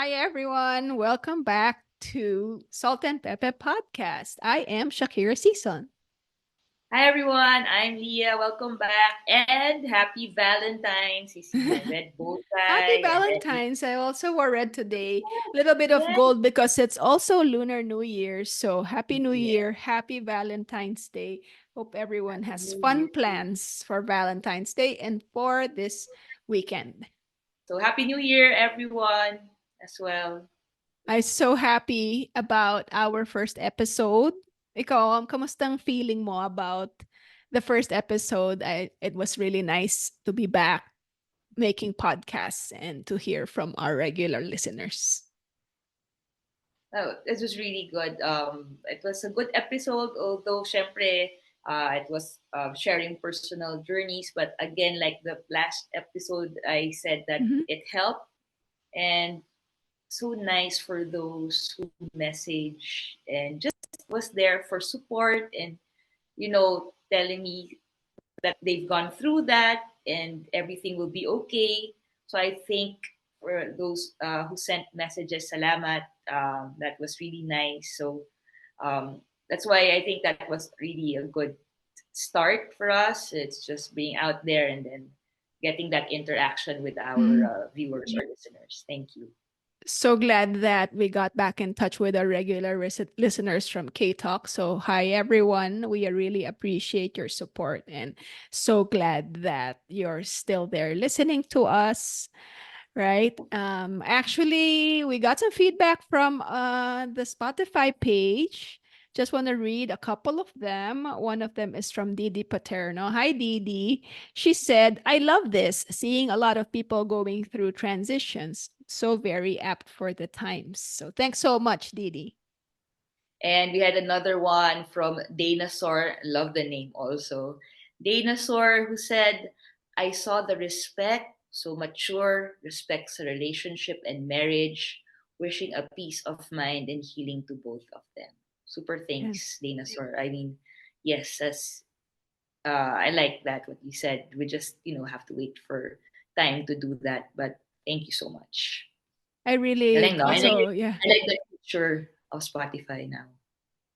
Hi, everyone. Welcome back to Salt and Pepe Podcast. I am Shakira Season. Hi everyone, I'm Lia. Welcome back and happy Valentine's. You see my red bow Happy tie and then Valentine's. I also wore red today. Little bit of yes, gold because it's also Lunar New Year. So happy New yes, Year. Happy Valentine's Day. Hope everyone happy has New fun Year. plans for Valentine's Day and for this weekend. So happy New Year everyone as well. I'm so happy about our first episode. Ikaw, kamustang feeling mo about the first episode? It was really nice to be back making podcasts and to hear from our regular listeners. Oh, it was really good. It was a good episode, although syempre, it was sharing personal journeys. But again, like the last episode, I said that Mhm. it helped and so nice for those who message and just was there for support and telling me that they've gone through that and everything will be okay. So I think for those who sent messages, salamat. That was really nice. So that's why I think that was really a good start for us. It's just being out there and then getting that interaction with our Mhm. viewers or listeners. Thank you. So glad that we got back in touch with our regular listeners from K Talk. So, hi everyone. We really appreciate your support and so glad that you're still there listening to us. Right. Actually, we got some feedback from the Spotify page. Just want to read a couple of them. One of them is from Didi Paterno. Hi, Didi. She said, I love this, seeing a lot of people going through transitions. So very apt for the times. So thanks so much, Didi. And we had another one from Dinosaur. Love the name also. Dinosaur who said, I saw the respect, so mature, respects a relationship and marriage, wishing a peace of mind and healing to both of them. Super Yeah. thanks, Dinosaur. I mean, yes, I like that what you said. We just, have to wait for time to do that. But thank you so much. I really Galing, no? also, yeah, I like the feature of Spotify now.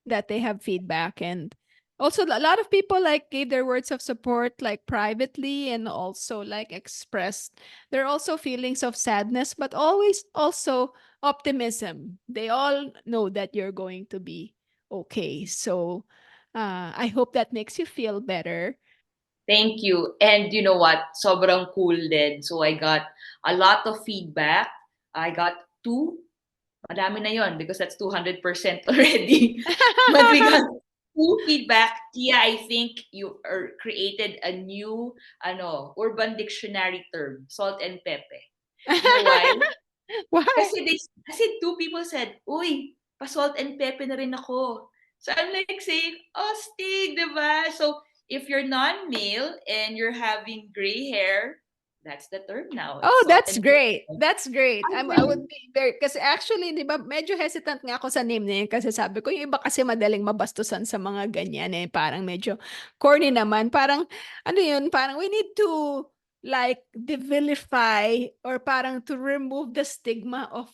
that they have feedback and also a lot of people like gave their words of support like privately and also like expressed there are also feelings of sadness but always also optimism. They all know that you're going to be okay. So I hope that makes you feel better. Thank you. And you know what? Sobrang cool din. So I got a lot of feedback. I got two. Madami na yon because that's 200% already. But we got two feedback. Tia, I think you created a new urban dictionary term, salt and pepe. You know why? Why? Kasi two people said, "Uy, pa-salt and pepper na rin ako." So I'm like saying, "Astig, 'di ba?" So if you're non-male and you're having gray hair, that's the term now. It's Oh, salt that's and great. pepper. That's great. Ang I would galing. be very, kasi actually, di ba, medyo hesitant nga ako sa name na yun kasi sabi ko, yung iba kasi madaling mabastusan sa mga ganyan eh. Parang medyo corny naman. Parang, ano yun, parang we need to like devilify or parang to remove the stigma of,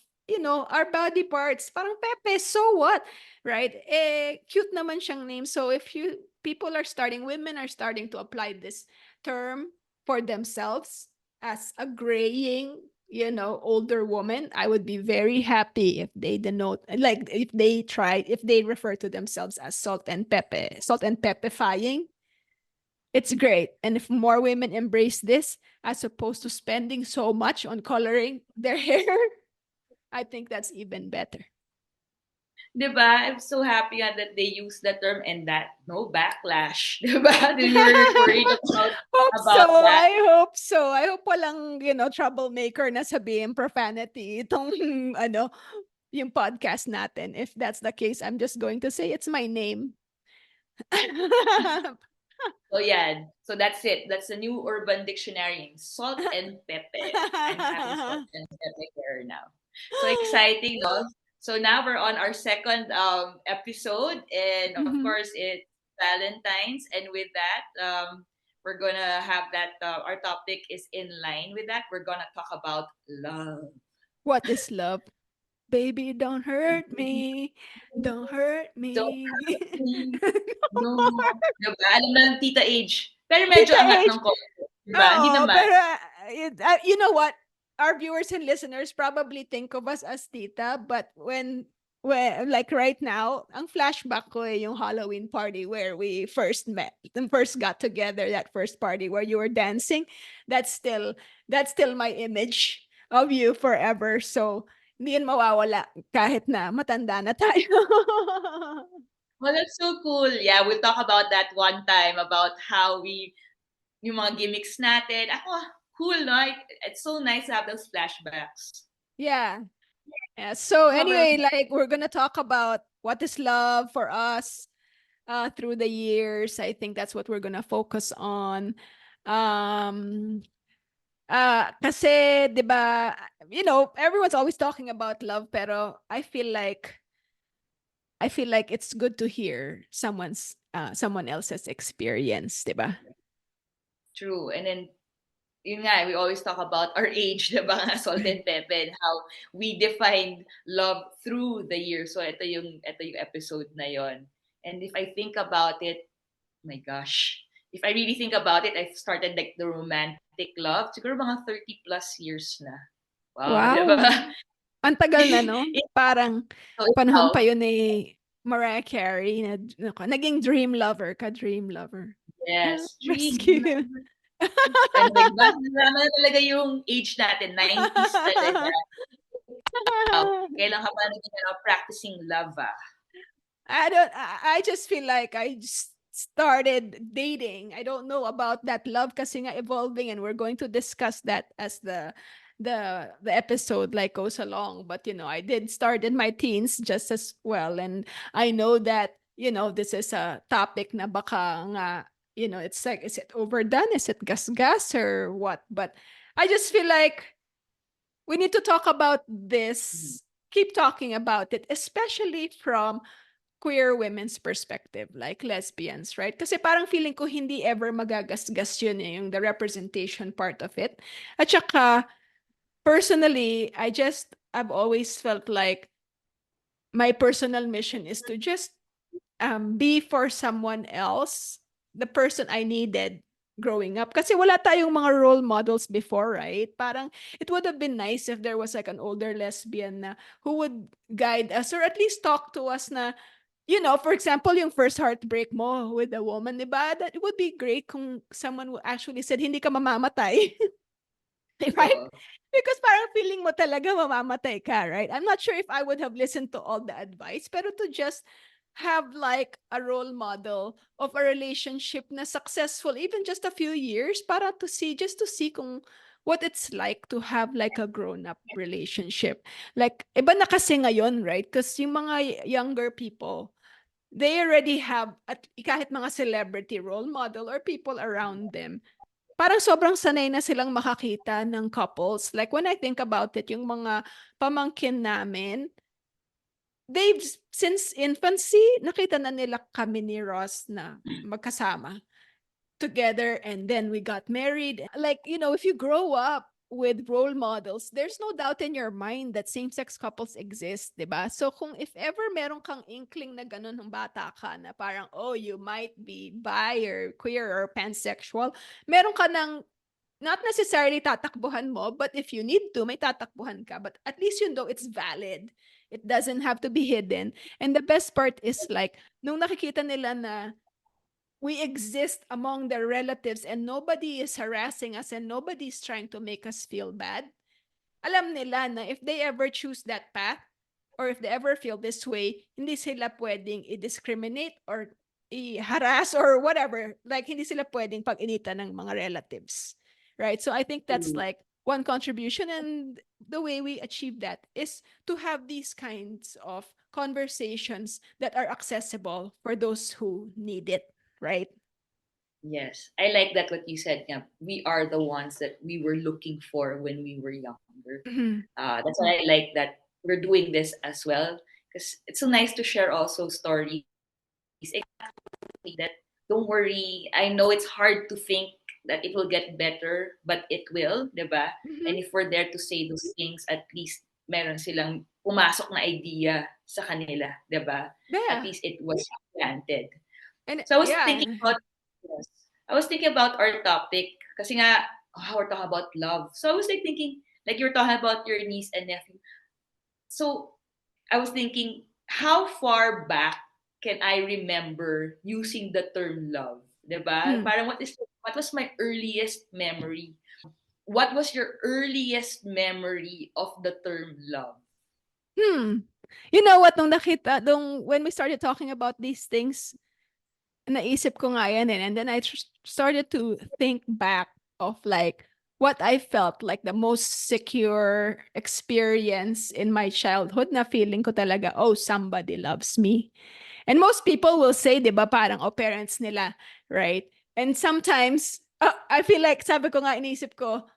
our body parts. Parang Pepe, so what? Right? Eh, cute naman siyang name. So if women are starting to apply this term for themselves, as a graying, older woman, I would be very happy if they denote, like, if they refer to themselves as salt and pepifying. It's great. And if more women embrace this, as opposed to spending so much on coloring their hair, I think that's even better. 'Di ba? I'm so happy that they use the term and that no backlash. 'Di ba? We were worried Hope about so. that. I hope so. I hope walang, troublemaker na sabihin profanity itong, yung podcast natin. If that's the case, I'm just going to say it's my name. So yeah, so that's it. That's the new urban dictionary. Salt and pepe. I'm having salt and pepe here now. So exciting, no? So now we're on our second episode, and of Mhm. course it's Valentine's, and with that, we're gonna have that. Our topic is in line with that. We're gonna talk about love. What is love? Baby, don't hurt me. Don't hurt Don't me. hurt me no more. Diba? Alam na ng tita age. Pero medyo Tita angat ng H. konti. Diba? Hindi Oh, naman. pero you know what? Our viewers and listeners probably think of us as tita, but when like right now, ang flashback ko yung Halloween party where we first met and first got together, that first party where you were dancing. That's still that's still my image of you forever. So, hindi yan mawawala kahit na matanda na tayo. Well, that's so cool. Yeah, we'll talk about that one time about how yung mga gimmicks natin. Ako, cool, no? It's so nice to have those flashbacks. Yeah. Yeah. So How about anyway, like we're gonna talk about what is love for us through the years. I think that's what we're gonna focus on. Um Kasi 'di ba, everyone's always talking about love, pero I feel like it's good to hear someone else's experience, 'di ba? true? And then yun nga, we always talk about our age, diba nga, Salt and Pepe, and how we define love through the years. So ito yung episode na yon. And if I think about it, my gosh, if I really think about it, I started like the romantic love, siguro mga 30 plus years na. Wow, diba? Wow. Ang tagal na, no? Parang So panahon pa ikaw, yun ni Mariah Carey na naging dream lover ka, dream lover. yes, dream Rescue. lover. Ano ba, diba? Nalaman na talaga yung age natin, 90s talaga. Wow, kailan ka pa naging practicing love, ah? I just feel like I just started dating. I don't know about that love kasi nga evolving, and we're going to discuss that as the episode like goes along. But I did start in my teens just as well, and I know that this is a topic na baka nga it's like, is it overdone? Is it gas or what? But I just feel like we need to talk about Mhm. this, keep talking about it, especially from queer women's perspective, like lesbians, right? Kasi parang feeling ko hindi ever magagasgas yun yung the representation part of it. At saka, personally, I've always felt like my personal mission is to just be for someone else, the person I needed growing up. Kasi wala tayong mga role models before, right? Parang it would have been nice if there was like an older lesbian na who would guide us or at least talk to us na, for example, yung first heartbreak mo with a woman, di ba? That it would be great kung someone who actually said, hindi ka mamamatay. Right? True. Because parang feeling mo talaga mamamatay ka, right? I'm not sure if I would have listened to all the advice, pero to just have like a role model of a relationship na successful, even just a few years, para just to see kung what it's like to have like a grown-up relationship. Like, iba na kasi ngayon, right? Because yung mga younger people, they already have, at kahit mga celebrity role model or people around them, parang sobrang sanay na silang makakita ng couples. Like when I think about it, yung mga pamangkin namin, they've, since infancy, nakita na nila kami ni Ross na magkasama together, and then we got married. Like, if you grow up with role models, there's no doubt in your mind that same-sex couples exist, di ba? So kung if ever meron kang inkling na ganun ng bata ka na parang, oh, you might be bi or queer or pansexual, meron ka ng not necessarily tatakbuhan mo, but if you need to, may tatakbuhan ka. But at least it's valid. It doesn't have to be hidden. And the best part is like, nung nakikita nila na we exist among their relatives and nobody is harassing us and nobody is trying to make us feel bad, alam nila na if they ever choose that path or if they ever feel this way, hindi sila pwedeng i-discriminate or i-harass or whatever. Like, hindi sila pwedeng pag-initan ng mga relatives. Right? So I think that's like one contribution, and the way we achieve that is to have these kinds of conversations that are accessible for those who need it, right? Yes, I like that what you said. Yeah, we are the ones that we were looking for when we were younger. That's why I like that we're doing this as well, because it's so nice to share also stories. Exactly that. Don't worry. I know it's hard to think that it will get better, but it will, diba? And if we're there to say those things, at least meron silang pumasok na idea sa kanila, 'di ba? At Yeah. least it was planted. And So I was thinking yeah. about yes, I was thinking about our topic kasi nga we're talking about love. So I was like thinking like you're talking about your niece and nephew. So I was thinking how far back can I remember using the term love? 'Di ba? Mm. Parang what was my earliest memory? What was your earliest memory of the term love? Hmm. You know what, when we started talking about these things, naisip ko nga yan eh. And then I started to think back of like what I felt like the most secure experience in my childhood na feeling ko talaga, oh, somebody loves me. And most people will say, di ba, parang, oh, parents nila, right? And sometimes, I feel like, sabi ko nga, inisip ko,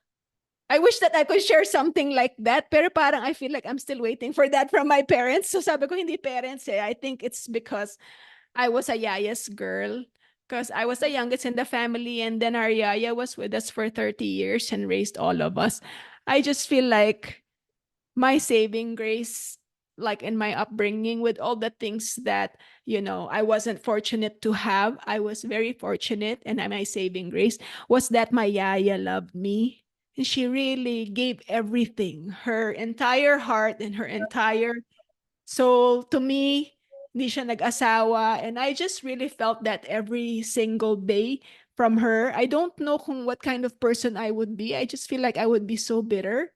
I wish that I could share something like that, pero parang I feel like I'm still waiting for that from my parents. So sabi ko, hindi parents eh. I think it's because I was a yaya's girl because I was the youngest in the family, and then our yaya was with us for 30 years and raised all of us. I just feel like my saving grace, like in my upbringing, with all the things that, I wasn't fortunate to have, I was very fortunate, and my saving grace was that my yaya loved me. And she really gave everything, her entire heart and her entire so to me, hindi siya nag-asawa. And I just really felt that every single day from her. I don't know what kind of person I would be. I just feel like I would be so bitter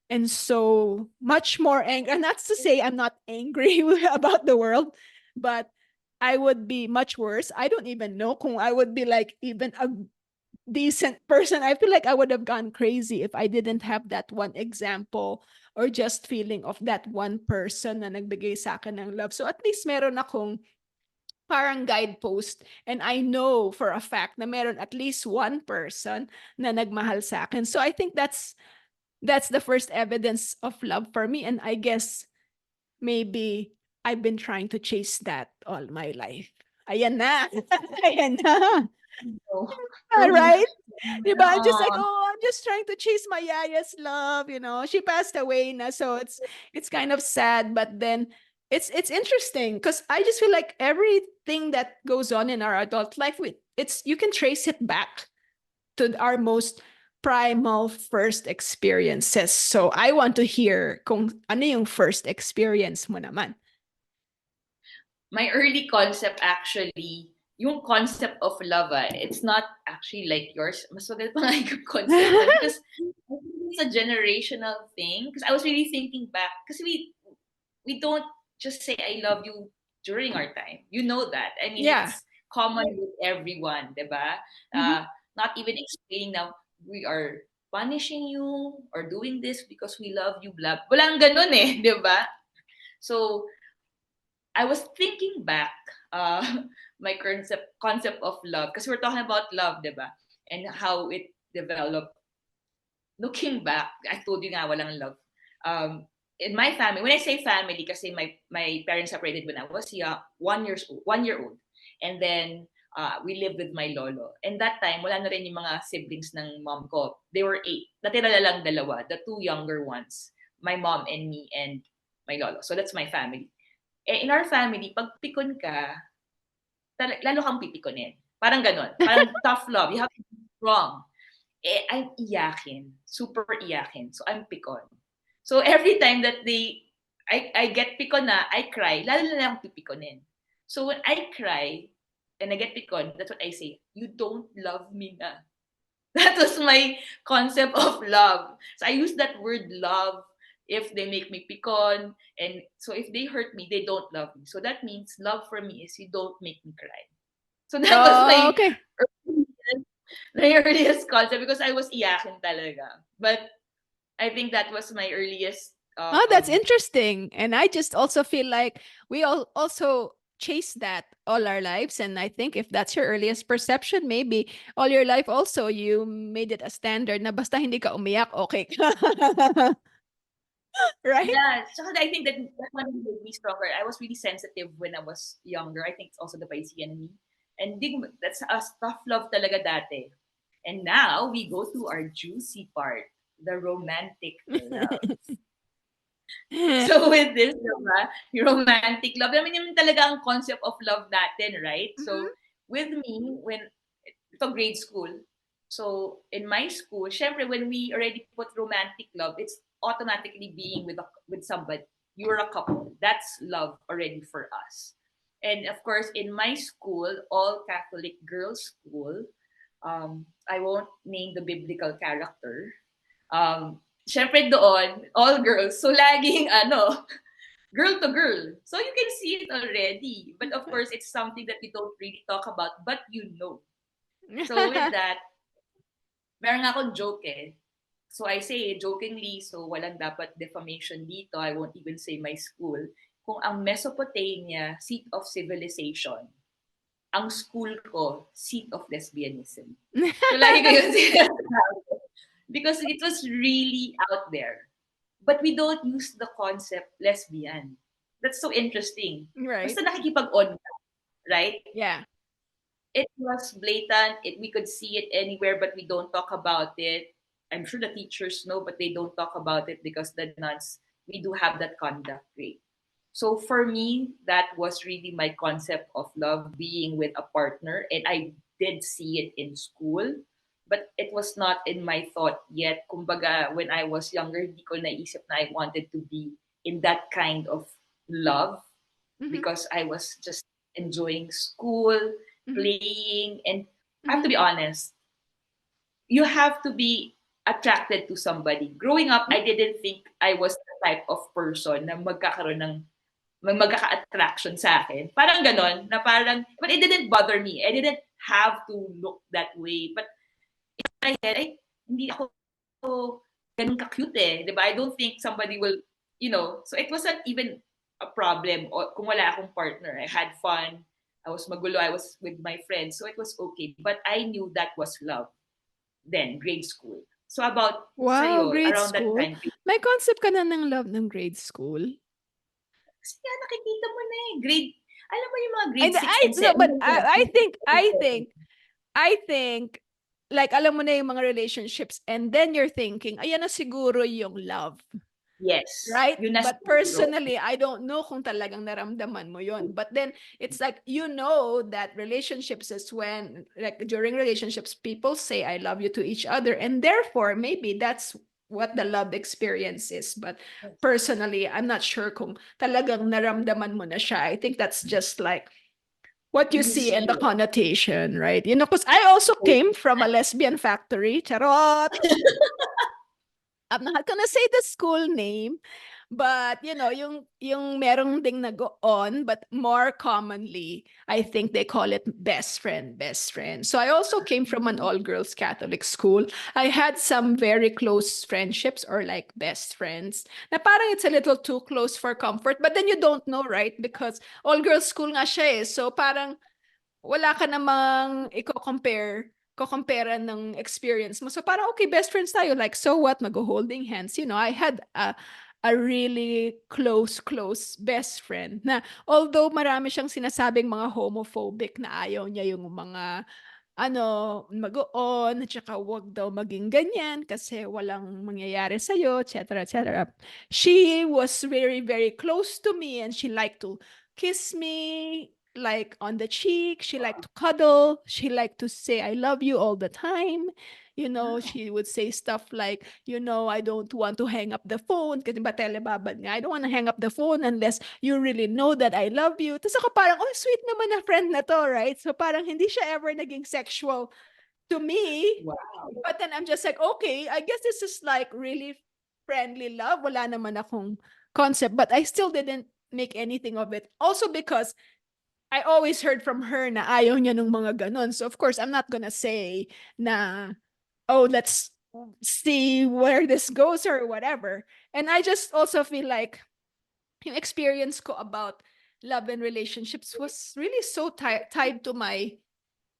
and so much more angry. And that's to say I'm not angry about the world, but I would be much worse. I don't even know kung I would be like even a decent person. I feel like I would have gone crazy if I didn't have that one example or just feeling of that one person na nagbigay sa akin ng love. So at least meron akong parang guidepost, and I know for a fact na meron at least one person na nagmahal sa akin. So I think that's the first evidence of love for me, and I guess maybe I've been trying to chase that all my life. Ayan na. Ayan na. Oh, All true. right. Diba? I'm just like, Oo. oh, I'm just trying to chase my yaya's love, She passed away na, so it's kind of sad, but then it's interesting because I just feel like everything that goes on in our adult life, it's you can trace it back to our most primal first experiences. So I want to hear kung ano yung first experience mo naman. My early concept actually, yung concept of love, it's not actually like yours. Mas maganda pa nga yung concept mo because I think it's a generational thing. Because I was really thinking back, because we don't just say I love you during our time. You know that. I mean, Yeah. it's common with everyone, diba? Mhm. Not even explaining now, we are punishing you or doing this because we love you, blah. Walang ganun eh, diba? So, I was thinking back, my concept of love, because we're talking about love, diba? And how it developed. Looking back, I told you nga walang love. In my family, when I say family, kasi my parents separated when I was young, 1 year old. And then, we lived with my lolo. And that time, wala na rin yung mga siblings ng mom ko. They were 8. Natira na lang dalawa, the 2 younger ones. My mom and me and my lolo. So that's my family. Eh, in our family, pag pikon ka, lalo kang pipikonin. Parang ganon. Parang tough love. You have to be strong. Eh, I'm iyakin. Super iyakin. So, I'm pikon. So, every time that I get pikon na, I cry, lalo na lang pipikonin. So, when I cry, and I get pikon, that's what I say, you don't love me na. That was my concept of love. So, I use that word love if they make me pikon. And so, if they hurt me, they don't love me. So, that means love for me is you don't make me cry. So, that was Oh, my okay. my earliest concept because I was iyakin talaga. But I think that was my earliest Oh, that's interesting. And I just also feel like we all also chase that all our lives. And I think if that's your earliest perception, maybe all your life also you made it a standard na basta hindi ka umiyak, okay ka. Right? yeah. So I think that one made me stronger. I was really sensitive when I was younger. I think it's also the Piscean in me. And that's a tough love talaga dati. And now we go to our juicy part, the romantic love. So with this, diba, yung romantic love, I mean, yun talaga ang concept of love natin, right? Mhm. So with me, when ito grade school, so in my school, syempre when we already put romantic love, it's automatically being with somebody. You're a couple. That's love already for us. And of course, in my school, all Catholic girls' school, I won't name the biblical character. Syempre doon, all girls. So laging girl to girl. So you can see it already. But of course, it's something that we don't really talk about, but you know. So with that, meron nga akong joke eh. So I say jokingly, so walang dapat defamation dito. I won't even say my school. Kung ang Mesopotamia, seat of civilization, ang school ko, seat of lesbianism. So lagi ko yun sinasabi. Because it was really out there. But we don't use the concept lesbian. That's so interesting. Right. Basta nakikipag-on ka, right? Yeah. It was blatant. We could see it anywhere, but we don't talk about it. I'm sure the teachers know, but they don't talk about it because the nuns, we do have that conduct rate. So for me, that was really my concept of love, being with a partner. And I did see it in school, but it was not in my thought yet. Kumbaga, when I was younger, di ko naisip na I wanted to be in that kind of love Mhm. because I was just enjoying school, Mhm. playing, and I have to Mhm. be honest, you have to be attracted to somebody. Growing up, I didn't think I was the type of person na magkakaroon ng magkaka-attraction sa akin. Parang ganon, na parang, but it didn't bother me. I didn't have to look that way. But in my head, ay, hindi ako ganun ka-cute eh. Diba? I don't think somebody will, so it wasn't even a problem o, kung wala akong partner. I had fun. I was magulo. I was with my friends. So it was okay. But I knew that was love then, grade school. So about Wow, sa'yo, grade around that school? time, May concept ka na ng love ng grade school? kasi nga nakikita mo na eh, alam mo yung mga And grade 6 I and no, 7, but I think like alam mo na yung mga relationships and then you're thinking, ayan na siguro yung love. yes, Right? yun na But siguro. personally, I don't know kung talagang naramdaman mo yon. But then it's like, that relationships is when, like during relationships, people say, I love you to each other. And therefore, maybe that's what the love experience is. But personally, I'm not sure kung talagang naramdaman mo na siya. I think that's just like what you You see and the see it. connotation, right? Because I also came from a lesbian factory. Charot! I'm not gonna say the school name, but yung merong ding nag-on, but more commonly, I think they call it best friend, best friend. So I also came from an all-girls Catholic school. I had some very close friendships or like best friends. Na parang it's a little too close for comfort, but then you don't know, right? Because all-girls school nga siya eh. So parang wala ka namang ko-compare ng experience mo. So parang, okay, best friends tayo. Like, so what? Mag-holding hands. I had a really close best friend na although marami siyang sinasabing mga homophobic na ayaw niya yung mga mag-on, at saka wag daw maging ganyan kasi walang mangyayari sa'yo, etc., etc. She was very, very close to me and she liked to kiss me like on the cheek. She liked to cuddle. She liked to say, I love you all the time. She would say stuff like, I don't want to hang up the phone. Kasi ba telebabad nga, I don't want to hang up the phone unless you really know that I love you. Tapos ako parang, oh, sweet naman na friend na to, right? So parang hindi siya ever naging sexual to me. Wow. But then I'm just like, okay, I guess this is like really friendly love. Wala naman akong concept, but I still didn't make anything of it. Also because I always heard from her na ayaw niya nung mga ganon. So of course, I'm not gonna say na, oh, let's see where this goes or whatever. And I just also feel like yung experience ko about love and relationships was really so tied to my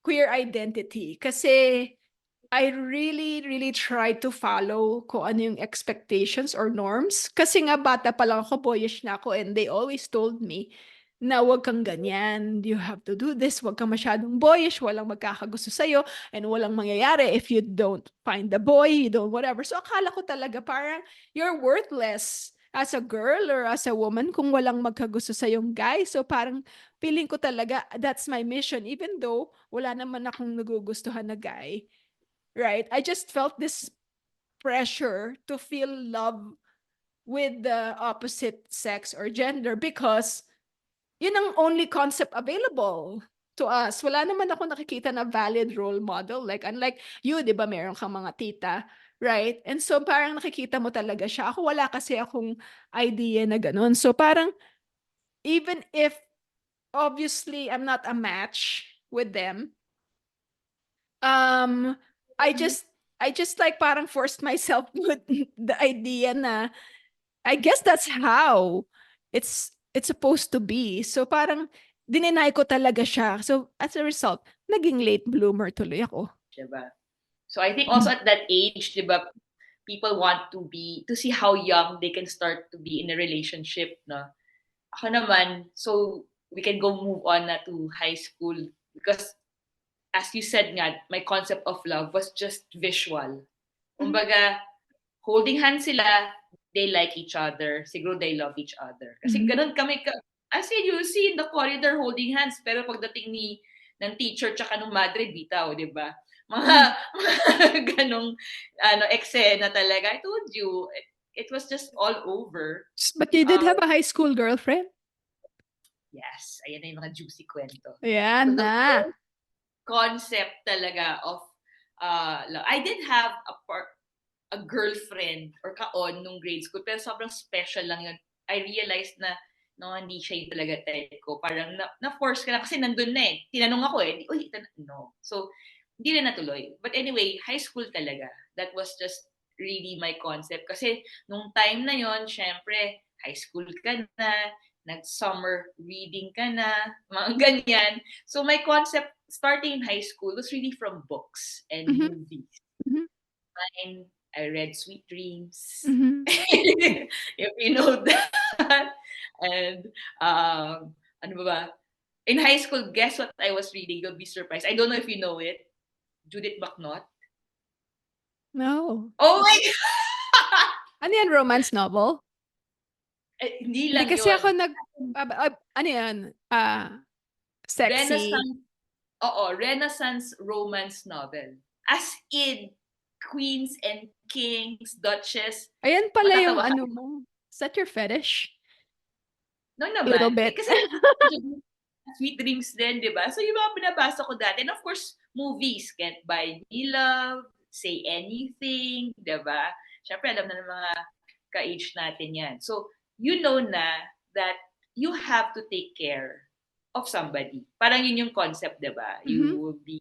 queer identity. Kasi I really, really tried to follow kung ano yung expectations or norms. Kasi nga bata pa lang ako, boyish na ako, and they always told me na wag kang ganyan, you have to do this, wag kang masyadong boyish, walang magkakagusto sa'yo, and walang mangyayari if you don't find the boy, you don't whatever. So akala ko talaga parang you're worthless as a girl or as a woman kung walang magkagusto sa yung guy. So parang feeling ko talaga that's my mission even though wala naman akong nagugustuhan na guy. Right? I just felt this pressure to feel love with the opposite sex or gender because yun ang only concept available to us. Wala naman ako nakikita na valid role model. Like, unlike you, di ba, meron kang mga tita, right? And so, parang nakikita mo talaga siya. Ako, wala kasi akong idea na ganun. So, parang, even if, obviously, I'm not a match with them, um, I just, I just like parang forced myself with the idea na I guess that's how it's supposed to be. So parang dininay ko talaga siya. So as a result, naging late bloomer tuloy ako. Diba? So I think also at that age, diba, people want to see how young they can start to be in a relationship, no? Ako naman, so we can go move on na to high school because as you said nga, my concept of love was just visual. Mhm. Kumbaga, holding hands sila, they like each other, siguro they love each other. Kasi Mhm. ganun kami as in, you see in the corridor holding hands, pero pagdating ng teacher tsaka ng madre, bitaw, di ba? Mga, Mhm. mga ganong eksena talaga. I told you, it was just all over. But you did Um, have a high school girlfriend? yes, ayan na yung mga juicy kwento. So Yan the na. concept talaga of love. I did have a girlfriend or kaon nung grade school, pero sobrang special lang yun. I realized na no, hindi siya yung talaga type ko. Parang na-force ka na kasi nandun na eh. Tinanong ako eh, uy, no. So, hindi na natuloy. But anyway, high school talaga. That was just really my concept. Kasi nung time na yon, syempre, high school ka na, nag-summer reading ka na, mga ganyan. So my concept starting in high school was really from books and Mhm. movies. Mhm. Mine, I read Sweet Dreams. Mhm. If you know that. And ano ba? In high school, guess what I was reading? You'll be surprised. I don't know if you know it. Judith McNaught. No. Oh my Ano yan, romance novel? hindi Hindi lang kasi yon. ako ano yan? Sexy. Renaissance, Renaissance romance novel. As in, queens and kings, duchess, Ayan pala yung matatawa ka. ano mo. Is that your fetish? No Little naman. Eh, bit. kasi Sweet Dreams din, di ba? So yung mga binabasa ko dati. And of course, movies. Can't Buy Me Love, Say Anything, di ba? Siyempre, alam na ng mga ka-age natin yan. So, you know na that you have to take care of somebody. Parang yun yung concept, di ba? You Mhm. will be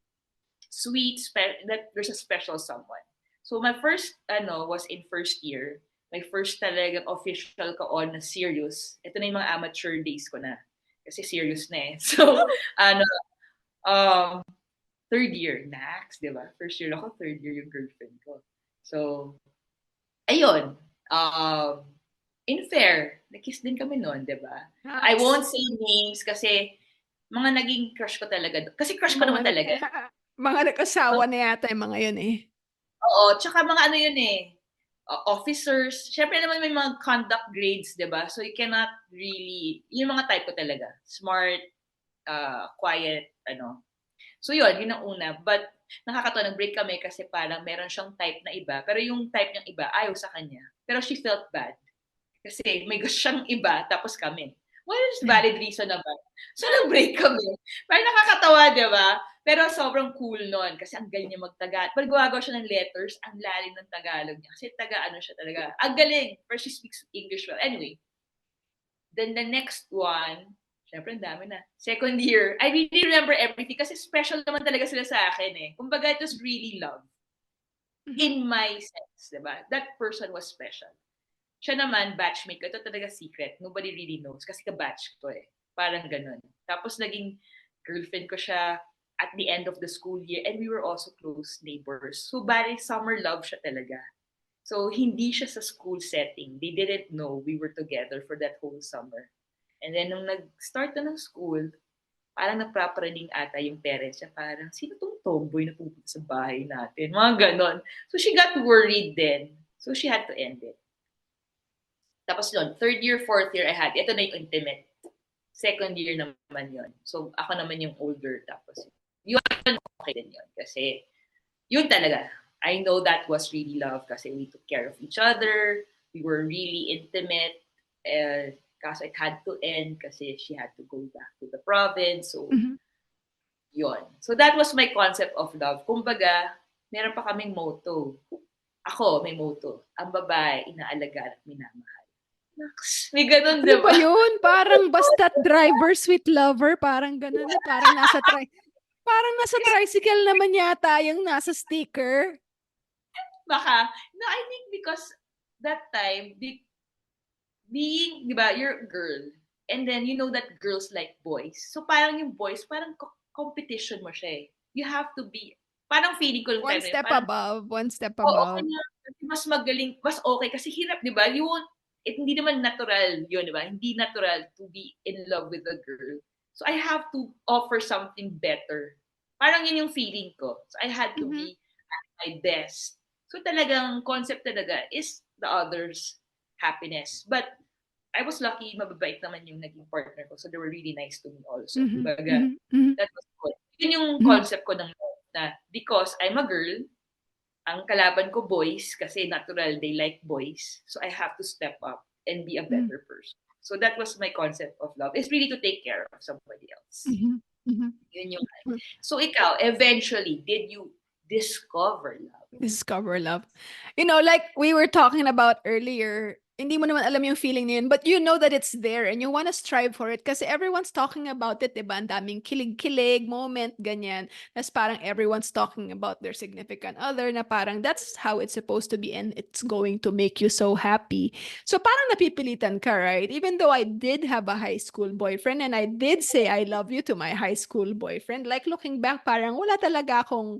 sweet, that there's a special someone. So my first was in first year. My first talagang official ko on na serious. Ito na yung mga amateur days ko na. Kasi serious na eh. So, ano, um, third year, Nax, di ba? First year ako, third year yung girlfriend ko. So, ayun. In fair, nag-kiss din kami noon, di ba? I Nice. won't say names kasi mga naging crush ko talaga. Kasi crush ko Mga naman talaga. mga nag-asawa na yata yung mga yun eh. Oo, tsaka mga ano yun eh, officers. Siyempre naman may mga conduct grades, di ba? So you cannot really, yung mga type ko talaga. Smart, quiet, ano. So yun ang una. But nakakatawa, nag-break kami kasi parang meron siyang type na iba. Pero yung type niyang iba, ayaw sa kanya. Pero she felt bad. Kasi may gusto siyang iba, tapos kami. Well, there's valid reason naman. So, nag-break kami. Parang nakakatawa, di ba? Pero sobrang cool nun kasi ang galing niya magtagalog. Pag gumagawa siya ng letters, ang lalim ng Tagalog niya. Kasi taga-ano siya talaga. Ang galing. First, she speaks English well. Anyway, then the next one, syempre ang dami na. Second year, I really remember everything kasi special naman talaga sila sa akin eh. Kumbaga, it was really love. Mhm. In my sense, di ba? That person was special. Siya naman, batchmate ko. Ito talaga secret. Nobody really knows. Kasi ka-batch ko eh. Parang ganun. Tapos naging girlfriend ko siya at the end of the school year. And we were also close neighbors. So, bali, summer love siya talaga. So, hindi siya sa school setting. They didn't know we were together for that whole summer. And then, nung nag-start na ng school, parang napraparaning ata yung parents niya. Parang, sino tong tomboy na pupunta sa bahay natin? Mga ganon. So, she got worried then. So, she had to end it. Tapos yun, third year, fourth year, I had, ito na yung intimate. Second year naman yun. So, ako naman yung older. Tapos, yun, okay din yun. Kasi, yun talaga. I know that was really love kasi we took care of each other. We were really intimate. Kaso it had to end kasi she had to go back to the province. So, Mhm. yun. So, that was my concept of love. Kumbaga, meron pa kaming motto. Ako, may motto. Ang babae, inaalagaan at minamahal. Naks, may ganun, Ano di ba ba? yun? Parang basta't driver, sweet lover, parang ganun na, parang nasa tricycle naman yata yung nasa sticker. Baka, no, I think because that time, being, di ba, you're a girl, and then you know that girls like boys. So parang yung boys, parang competition mo siya eh. You have to be, parang feeling ko yung One time na yun, step parang, above, one step oh, okay above. na, mas magaling, mas okay, kasi hirap, di ba? You won't, hindi naman natural yun, di ba? Hindi natural to be in love with a girl. So I have to offer something better. Parang yun yung feeling ko. So I had to Mhm. be at my best. So talagang concept talaga is the other's happiness. But I was lucky, mababait naman yung naging partner ko. So they were really nice to me also. Mhm. Kumbaga, Mhm. Mhm. that was good. Yun yung Mhm. concept ko ng love na because I'm a girl, ang kalaban ko boys kasi natural they like boys. So I have to step up and be a Mhm. better person. So that was my concept of love. It's really to take care of somebody else. Mhm. Mhm. Yun yung So ikaw, eventually, did you discover love? Discover love. You know, like we were talking about earlier, hindi mo naman alam yung feeling na yun, but you know that it's there and you want to strive for it kasi everyone's talking about it, diba? Ang daming kilig-kilig moment, ganyan. That's parang everyone's talking about their significant other na parang that's how it's supposed to be and it's going to make you so happy. So parang napipilitan ka, right? Even though I did have a high school boyfriend and I did say I love you to my high school boyfriend, like looking back, parang wala talaga akong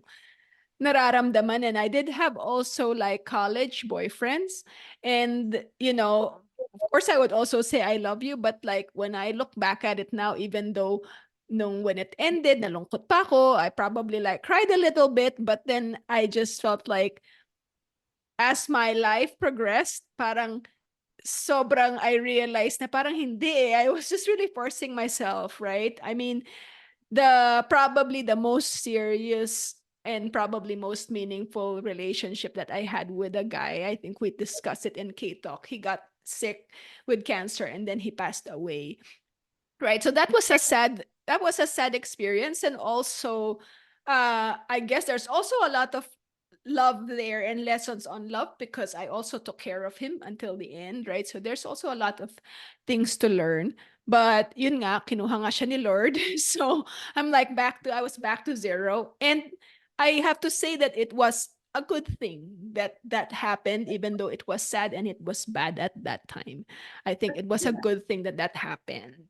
nararamdaman. And I did have also like college boyfriends. And, you know, of course, I would also say I love you. But like when I look back at it now, even though when it ended, nalungkot pa ako, I probably like cried a little bit. But then I just felt like as my life progressed, parang sobrang I realized na parang hindi eh. I was just really forcing myself, right? I mean, probably the most serious and probably most meaningful relationship that I had with a guy. I think we discussed it in K Talk. He got sick with cancer and then he passed away. Right. So that was a sad experience. And also I guess there's also a lot of love there and lessons on love because I also took care of him until the end, right? So there's also a lot of things to learn. But yun nga, kinuha nga siya ni Lord. So I was back to zero. And I have to say that it was a good thing that that happened, even though it was sad and it was bad at that time. I think it was a Yeah. good thing that that happened,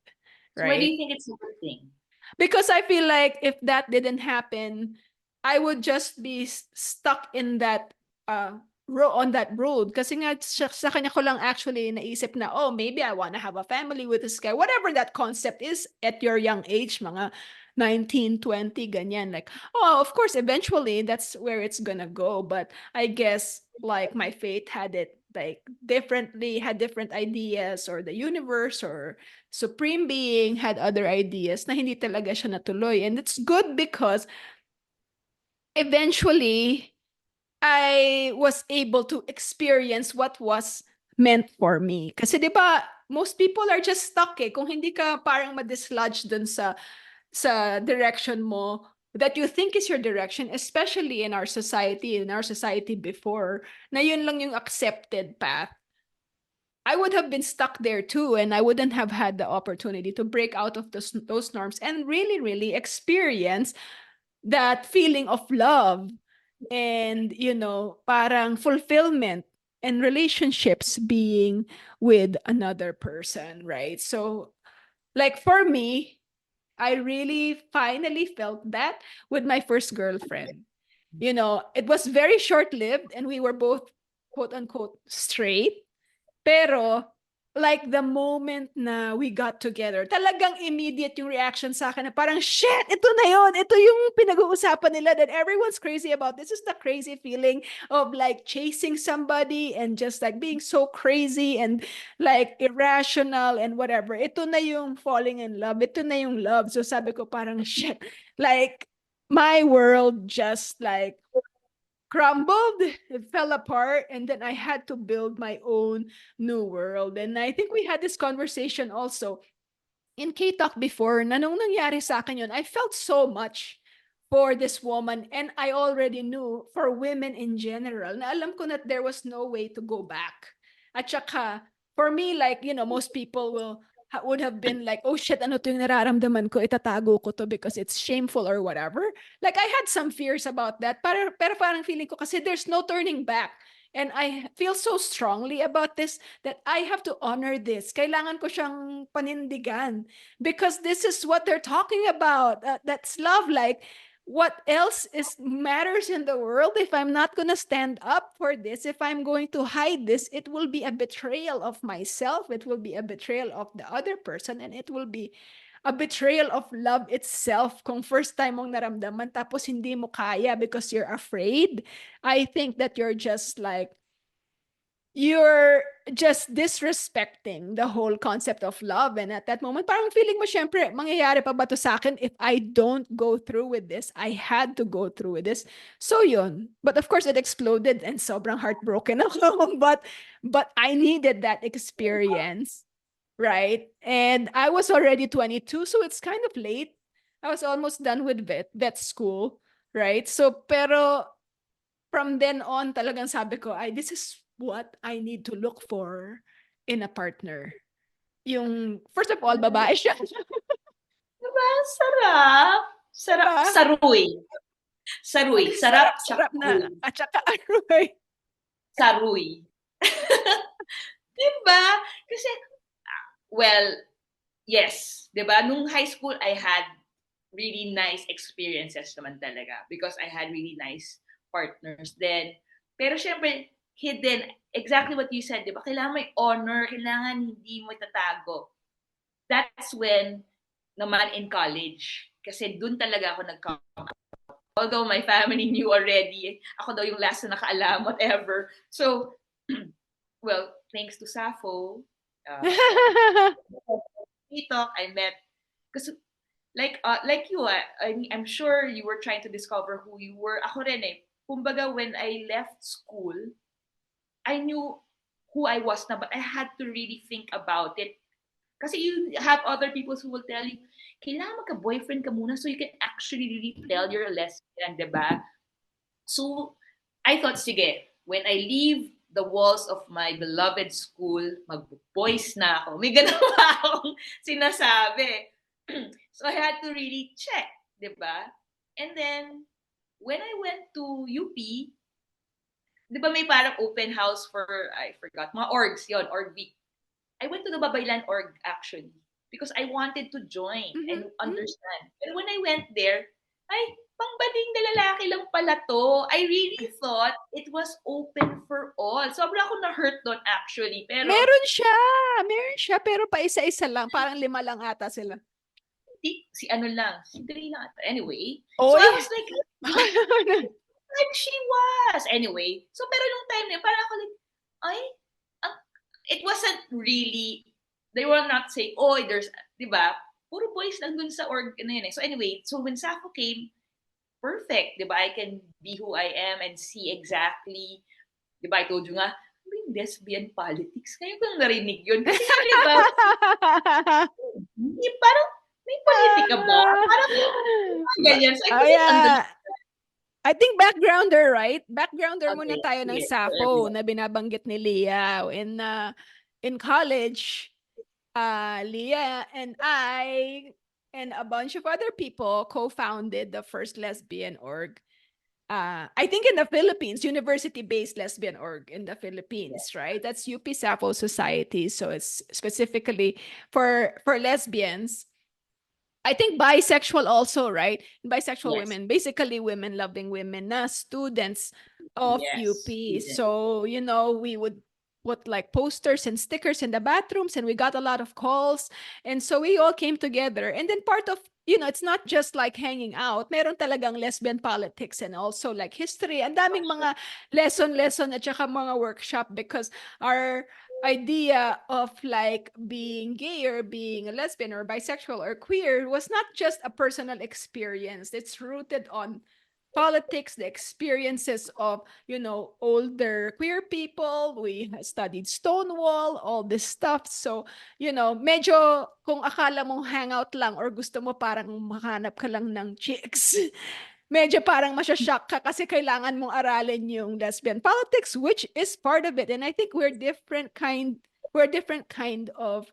So why do right? you think it's a good thing? Because I feel like if that didn't happen, I would just be stuck in that on that road. Kasi nga sa kanya ko lang actually naisip na, oh, maybe I want to have a family with this guy. Whatever that concept is at your young age, mga 19, 20, ganyan. Like, oh, of course, eventually that's where it's gonna go. But I guess like my fate had it like differently, had different ideas, or the universe or Supreme Being had other ideas na hindi talaga siya natuloy. And it's good because eventually I was able to experience what was meant for me. Kasi 'di ba, most people are just stuck eh. Kung hindi ka parang ma-dislodge dun sa direction mo that you think is your direction, especially in our society before, na yun lang yung accepted path. I would have been stuck there too, and I wouldn't have had the opportunity to break out of those norms and really, really experience that feeling of love and, parang fulfillment and relationships being with another person, right? So, like for me, I really finally felt that with my first girlfriend. It was very short lived and we were both quote unquote straight. Pero like the moment na we got together, talagang immediate yung reaction sa akin na parang, shit, ito na yun. Ito yung pinag-uusapan nila that everyone's crazy about. This is the crazy feeling of like chasing somebody and just like being so crazy and like irrational and whatever. Ito na yung falling in love. Ito na yung love. So sabi ko parang, shit, like my world just like crumbled, it fell apart, and then I had to build my own new world. And I think we had this conversation also in K-Talk before na nung nangyari sa akin yun, I felt so much for this woman, and I already knew for women in general na alam ko that there was no way to go back. At saka, for me, like, you know, most people would have been like, oh shit, ano to yung nararamdaman ko, itatago ko to because it's shameful or whatever. Like, I had some fears about that, pero parang feeling ko kasi there's no turning back. And I feel so strongly about this that I have to honor this. Kailangan ko siyang panindigan because this is what they're talking about. That's love. Like, what else is matters in the world if I'm not going to stand up for this? If I'm going to hide this, it will be a betrayal of myself. It will be a betrayal of the other person, and it will be a betrayal of love itself. Kung first time mong naramdaman tapos hindi mo kaya because you're afraid, I think that you're just disrespecting the whole concept of love. And at that moment, parang feeling mo, syempre, mangyayari pa ba to sa akin if I don't go through with this? I had to go through with this. So yun. But of course, it exploded and sobrang heartbroken ako. But I needed that experience, right? And I was already 22, so it's kind of late. I was almost done with vet school, right? So, pero from then on, talagang sabi ko, ay, this is what I need to look for in a partner. Yung, first of all, babae siya. Diba? Sarap. Sarap. Diba? Saruy. Saruy. Sarap Sarap na. saruy. At saka, aroy. Saruy. Diba? Kasi, well, yes. Diba? Nung high school, I had really nice experiences naman talaga because I had really nice partners then. Pero syempre, hidden, exactly what you said, diba? Kailangan may honor, kailangan hindi mo itatago. That's when, naman in college, kasi dun talaga ako nag-come. Although my family knew already, ako daw yung last na nakaalam, whatever. So, well, thanks to Safo, TikTok, I met, because like you, I'm sure you were trying to discover who you were. Ako rin eh. Kumbaga, when I left school, I knew who I was na, but I had to really think about it. Kasi you have other people who will tell you, kailangan magka-boyfriend ka muna so you can actually really tell you're a lesbian, diba? So, I thought, sige, when I leave the walls of my beloved school, mag-boys na ako. May ganun akong sinasabi. So, I had to really check, diba? And then, when I went to UP, di ba may parang open house for, I forgot, mga orgs, yon org week. I went to the Babaylan org actually because I wanted to join and understand. And when I went there, ay, pangbading na lalaki lang pala to. I really thought it was open for all. Sobra ako na-hurt doon actually. Pero, meron siya, pero pa isa-isa lang. Parang 5 lang ata sila. si ano lang, si Dre lang. Anyway, Oy! so I was like, like she was. Anyway, so pero nung time na parang ako like, ay, it wasn't really, they were not saying, oh, there's, di ba? Puro boys lang dun sa org na yun eh. So anyway, so when Safo came, perfect, di ba? I can be who I am and see exactly, di ba? I told you nga, yung lesbian politics. Ngayon ko narinig yun. Kasi di ba? Parang, may politika ba? Parang, ganyan. So I couldn't understand. I think backgrounder, right? Backgrounder muna Okay, tayo ng yes, for Sapo everyone. na binabanggit ni Lia. In college, Lia and I and a bunch of other people co-founded the first lesbian org. I think in the Philippines, university-based lesbian org in the Philippines, right? That's UP Sapo Society. So it's specifically for lesbians. I think bisexual also, right? Bisexual Yes. women, basically women loving women na students of Yes. UP. So, you know, we put like posters and stickers in the bathrooms, and we got a lot of calls. And so we all came together. And then part of, it's not just like hanging out. Meron talagang lesbian politics and also like history. Ang daming mga lesson at saka mga workshop, because our idea of like being gay or being a lesbian or bisexual or queer was not just a personal experience. It's rooted on politics, the experiences of, older queer people. We studied Stonewall, all this stuff. So, medyo kung akala mong hangout lang or gusto mo parang mahanap ka lang ng chicks, medyo parang masyashock ka kasi kailangan mong aralin yung lesbian politics, which is part of it. And I think we're different kind of,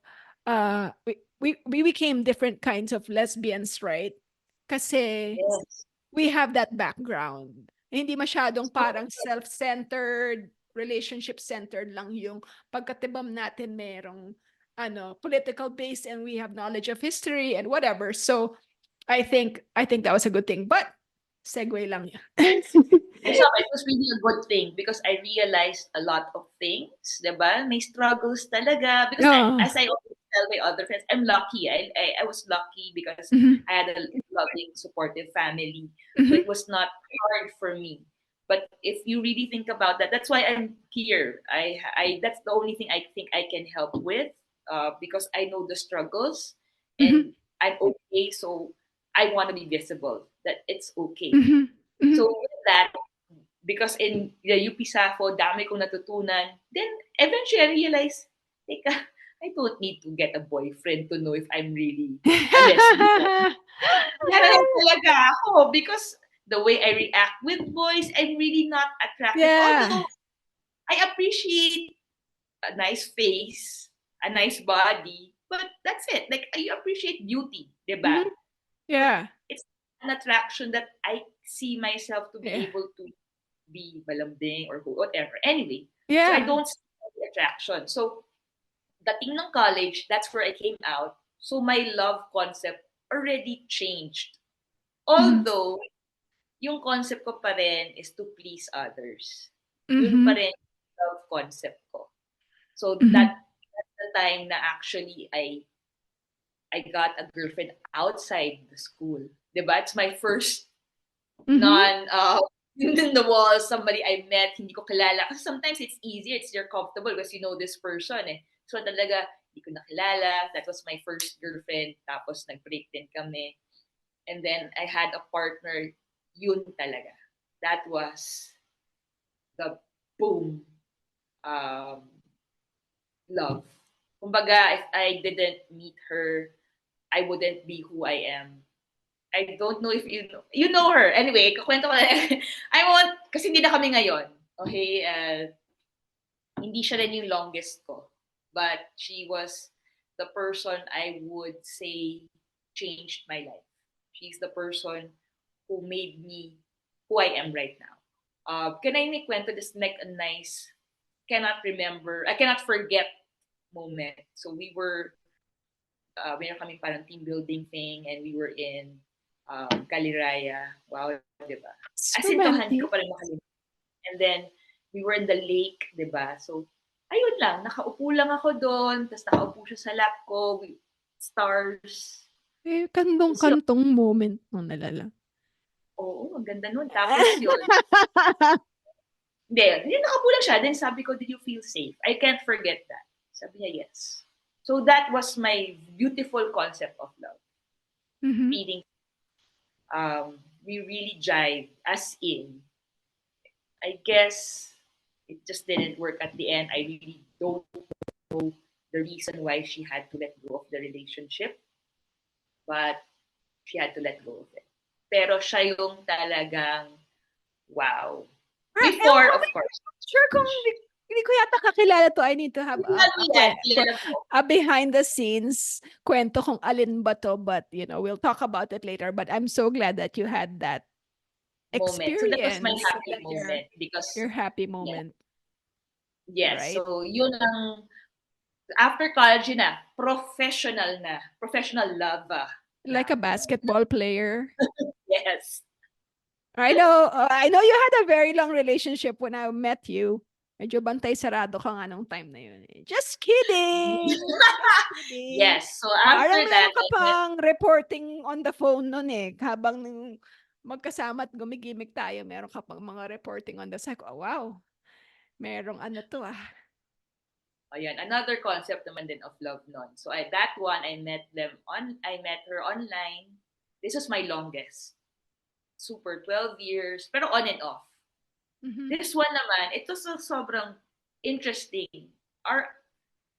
we became different kinds of lesbians, right? Kasi Yes. we have that background. Hindi masyadong parang self-centered, relationship-centered lang yung pagkatibam natin merong political base, and we have knowledge of history and whatever. So I think that was a good thing. But segue lang yan. It was really a good thing because I realized a lot of things, diba? May struggles talaga. Because Oh. as I always tell my other friends, I'm lucky. I was lucky because Mhm. I had a loving, supportive family. So Mhm. it was not hard for me. But if you really think about that, that's why I'm here. That's the only thing I think I can help with, because I know the struggles Mhm. and I'm okay. So I want to be visible that it's okay. Mhm. So Mhm. with that, because in the UP Safo, dami kong natutunan. Then eventually I realized, teka, I don't need to get a boyfriend to know if I'm really a lesbian. Kaya lang talaga ako because the way I react with boys, I'm really not attracted. Yeah. Although I appreciate a nice face, a nice body, but that's it. Like I appreciate beauty, diba? Mhm. But Yeah. it's an attraction that I see myself to be Yeah. able to be malambing or whatever. Anyway, so I Yeah. don't see the attraction. So, dating ng college, that's where I came out. So, my love concept already changed. Mhm. Although, yung concept ko pa rin is to please others. Yun pa Mhm. rin yung love concept ko. So, Mhm. that's the time na actually I got a girlfriend outside the school. Diba? It's my first Mhm. in the wall, somebody I met, hindi ko kilala. Kasi sometimes it's easier, you're comfortable because you know this person eh. So talaga, hindi ko nakilala. That was my first girlfriend. Tapos nag-break din kami. And then I had a partner, yun talaga. That was the boom um, love. Kumbaga, if I didn't meet her, I wouldn't be who I am. I don't know if you know her. Anyway, kakwento ko na. I want, kasi hindi na kami ngayon. Okay? Hindi siya rin yung longest ko. But she was the person I would say changed my life. She's the person who made me who I am right now. Can I make kwento just like a nice, I cannot forget moment. So meron kaming parang team building thing and we were in Caliraya. Wow, di ba? It's As in, to, hindi ko romantic. pa rin makalimutan. And then, we were in the lake, di ba? So, ayun lang, nakaupo lang ako doon, tapos nakaupo siya sa lap ko, with stars. Eh, Tapos yun, kantong-kantong moment mo nalala. oo, ang ganda nun. Tapos yun, hindi, nakaupo lang siya. Then sabi ko, did you feel safe? I can't forget that. Sabi niya, yes. So that was my beautiful concept of love. Mhm. Feeling we really jive, as in, I guess it just didn't work at the end. I really don't know the reason why she had to let go of the relationship, but she had to let go of it. Pero siya yung talagang, wow. Ewan Before, ko, of course, sure kung hindi ko yata kakilala to. I need to have kilala mo yan, kilala mo. a behind the scenes kwento kung alin ba to, but we'll talk about it later. But I'm so glad that you had that Moment. So that was my experience, happy that moment because, your happy yeah, moment, yes. right? So yun ang, after college yun na, professional love Like a na. basketball player. Yes. I know you had a very long relationship when I met you. Medyo bantay sarado ka nga nung time na yun, eh. Just kidding! Just kidding. Yes. So Parang after that, meron ka I met, pang reporting on the phone nun, eh. Habang magkasama at gumigimik tayo, meron ka pang mga reporting on the side. Oh, wow. Merong ano to, ah. ayan, another concept naman din of love nun. So that one, I met her online. This was my longest. Super 12 years, pero on and off. Mhm. This one naman, ito sobrang interesting.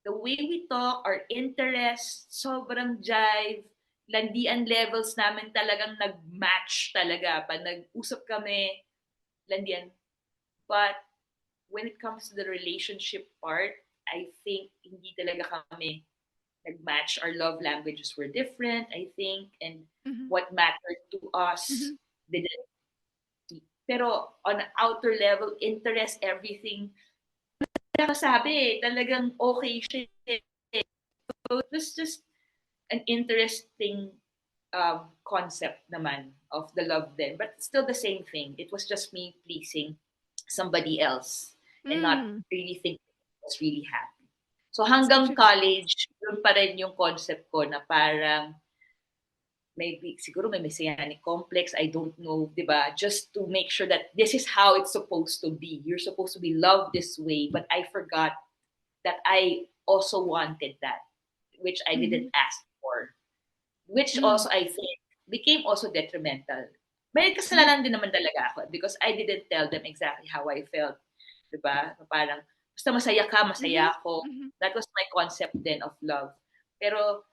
The way we talk, our interests, sobrang jive, landian levels namin talagang nag-match talaga. Pag nag-usap kami, landian. But when it comes to the relationship part, I think hindi talaga kami nag-match. Our love languages were different, I think, and Mhm. what mattered to us Mhm. didn't. Pero on an outer level, interest, everything, sabi, talagang okay siya. So it was just an interesting concept naman of the love then. But still the same thing. It was just me pleasing somebody else and not Mm. really thinking I was really happy. So It's hanggang actually, college, yun pa rin yung concept ko na parang maybe siguro may messianic complex, I don't know, 'di ba? Just to make sure that this is how it's supposed to be. You're supposed to be loved this way, but I forgot that I also wanted that, which I didn't mhm. ask for, which Mm. also I think became also detrimental. May Mhm. kasalanan din naman talaga ako because I didn't tell them exactly how I felt, 'di ba? Parang basta masaya ka, Mhm. masaya ako. Mhm. That was my concept then of love. Pero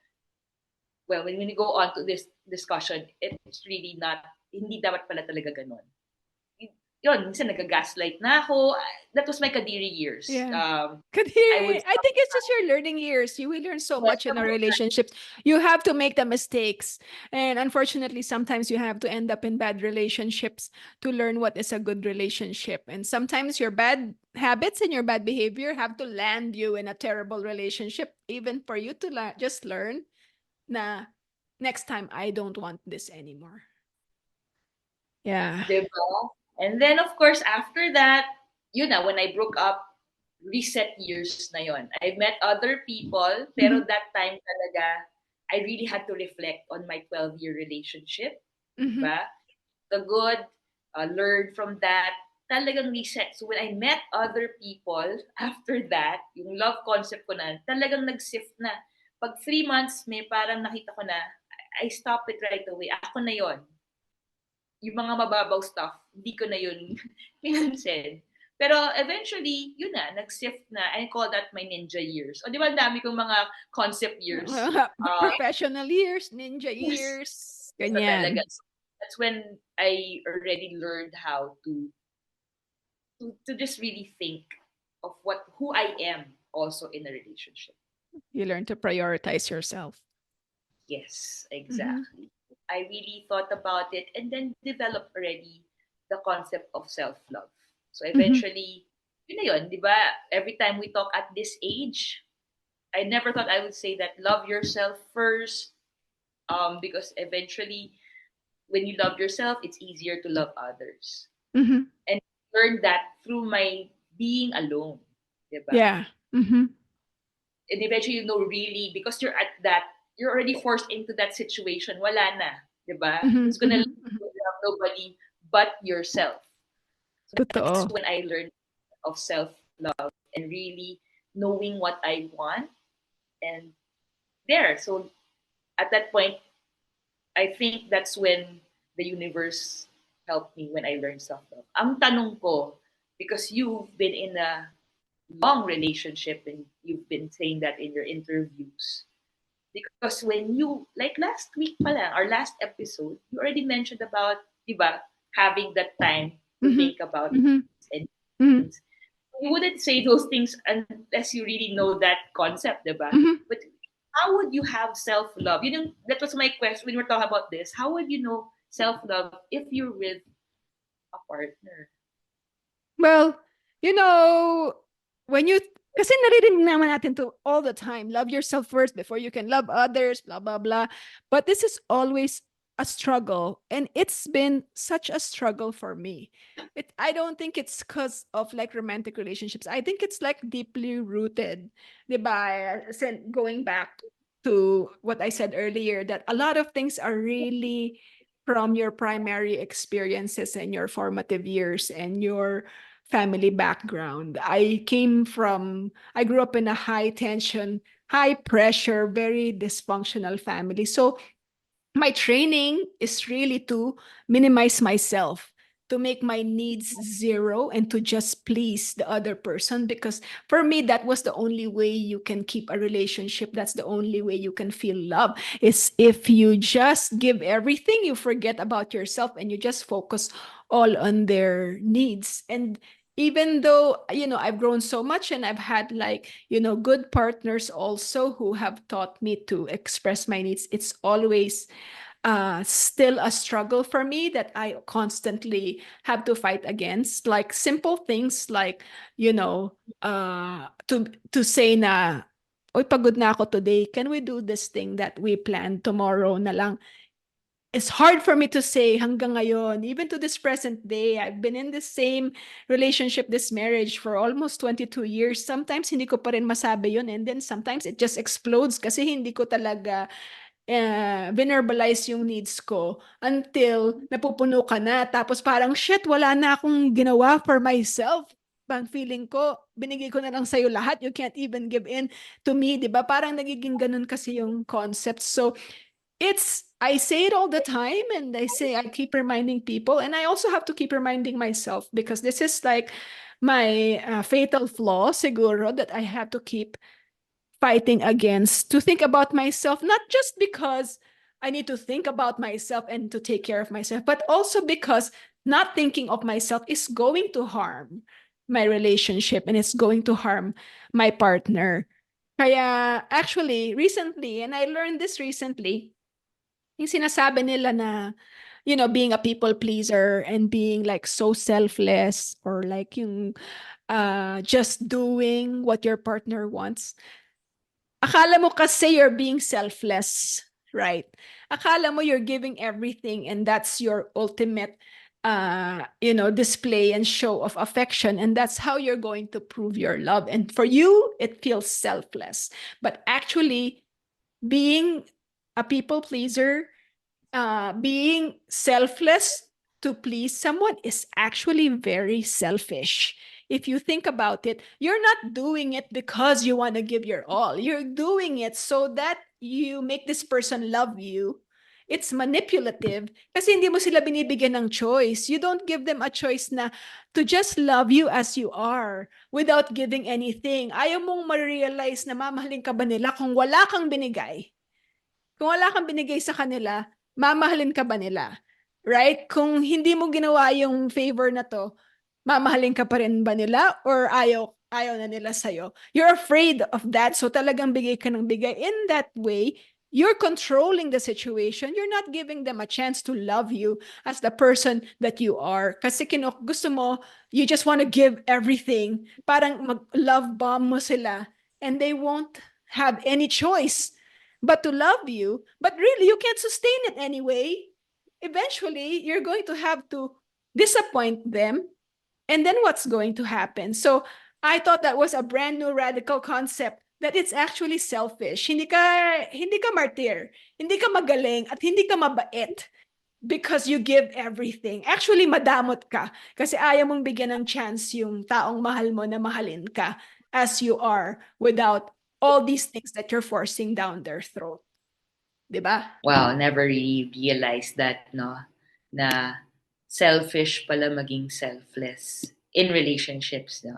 well, when we go on to this discussion, it's really not, hindi dapat pala talaga ganun. Yun, minsan nag-gaslight na ako. That was my Kadiri years. Yeah. Could hear I would it. I think it's just your learning years. You will learn so yes, much in a relationship. You have to make the mistakes. And unfortunately, sometimes you have to end up in bad relationships to learn what is a good relationship. And sometimes your bad habits and your bad behavior have to land you in a terrible relationship, even for you to just learn na next time I don't want this anymore. Yeah. diba? And then, of course, after that, yun na, when I broke up, reset years na yon. I met other people, pero Mhm. that time talaga, I really had to reflect on my 12-year relationship. Mhm. Diba? The good, learn from that, talagang reset. So when I met other people, after that, yung love concept ko na, talagang nag-shift na. Pag 3 months, may parang nakita ko na, I stop it right away. Ako na yon. Yung mga mababaw stuff, hindi ko na yun pinansin. Pero eventually, yun na, nag-shift na. I call that my ninja years. O di ba, ang dami kong mga concept years. Professional years, ninja Yes. years, So talaga. ganyan. That's when I already learned how to just really think of who I am also in a relationship. You learn to prioritize yourself. Yes, Mhm. exactly. I really thought about it and then developed already the concept of self-love. So Mhm. eventually, yun na yun, di ba? Every time we talk at this age, I never thought I would say that love yourself first, because eventually, when you love yourself, it's easier to love others. Mhm. And learn that through my being alone, di ba? Yeah. Mhm. And eventually you know really because you're already forced into that situation, wala na, 'di ba? Mhm. Who's gonna Mhm. love Mhm. you? You have nobody but yourself. So that's Totoo. when I learned of self-love and really knowing what I want and there. So at that point, I think that's when the universe helped me when I learned self-love. Ang tanong ko, because you've been in a long relationship and you've been saying that in your interviews, because when you, like last week pala, our last episode, you already mentioned about, diba, having that time to Mhm. think about Mhm. and Mhm. things. You wouldn't say those things unless you really know that concept, diba? Mhm. But how would you have self-love? You know, that was my question when we were talking about this. How would you know self-love if you're with a partner? Well, you know, when you kasi naririnig naman natin to all the time, love yourself first before you can love others, blah blah blah. But this is always a struggle, and it's been such a struggle for me. I don't think it's because of like romantic relationships. I think it's like deeply rooted, 'di ba? Going back to what I said earlier, that a lot of things are really from your primary experiences and your formative years and your family background. I grew up in a high tension, high pressure, very dysfunctional family. So my training is really to minimize myself, to make my needs zero, and to just please the other person. Because for me, that was the only way you can keep a relationship. That's the only way you can feel love, is if you just give everything, you forget about yourself, and you just focus all on their needs. And even though, I've grown so much, and I've had, like, good partners also who have taught me to express my needs, it's always still a struggle for me that I constantly have to fight against. Like simple things like, to say na, oy, pagod na ako today. Can we do this thing that we planned tomorrow na lang? It's hard for me to say hanggang ngayon, even to this present day. I've been in the same relationship, this marriage, for almost 22 years. Sometimes hindi ko pa rin masabi yun, and then sometimes it just explodes kasi hindi ko talaga verbalize yung needs ko until napupuno ka na. Tapos parang, shit, wala na akong ginawa for myself. Bang feeling ko, binigay ko na lang sa'yo lahat. You can't even give in to me, di ba? Parang nagiging ganun kasi yung concept. So, I say it all the time, and I keep reminding people, and I also have to keep reminding myself, because this is like my fatal flaw, siguro, that I have to keep fighting against, to think about myself, not just because I need to think about myself and to take care of myself, but also because not thinking of myself is going to harm my relationship, and it's going to harm my partner. Kaya actually, recently, and I learned this recently, yung sinasabi nila na, being a people pleaser and being like so selfless, or like yung just doing what your partner wants. Akala mo kasi you're being selfless, right? Akala mo you're giving everything, and that's your ultimate display and show of affection, and that's how you're going to prove your love. And for you, it feels selfless. But actually, being a people pleaser, being selfless to please someone, is actually very selfish. If you think about it, you're not doing it because you want to give your all. You're doing it so that you make this person love you. It's manipulative kasi hindi mo sila binibigyan ng choice. You don't give them a choice na to just love you as you are without giving anything. Ayaw mong ma-realize na mamahalin ka ba nila kung wala kang binigay. Kung wala kang binigay sa kanila, mamahalin ka ba nila? Right? Kung hindi mo ginawa yung favor na to, mamahalin ka pa rin ba nila, or ayaw na nila sa'yo? You're afraid of that, so talagang bigay ka ng bigay. In that way, you're controlling the situation. You're not giving them a chance to love you as the person that you are. Kasi gusto mo, you just want to give everything. Parang mag-love bomb mo sila, and they won't have any choice but to love you. But really, you can't sustain it anyway. Eventually, you're going to have to disappoint them. And then what's going to happen? So I thought that was a brand new radical concept, that it's actually selfish. Hindi ka martir, hindi ka magaling, at hindi ka mabait because you give everything. Actually, madamot ka kasi ayaw mong bigyan ng chance yung taong mahal mo na mahalin ka as you are, without all these things that you're forcing down their throat. Diba? Wow, never really realized that, no? Na selfish pala maging selfless in relationships, no?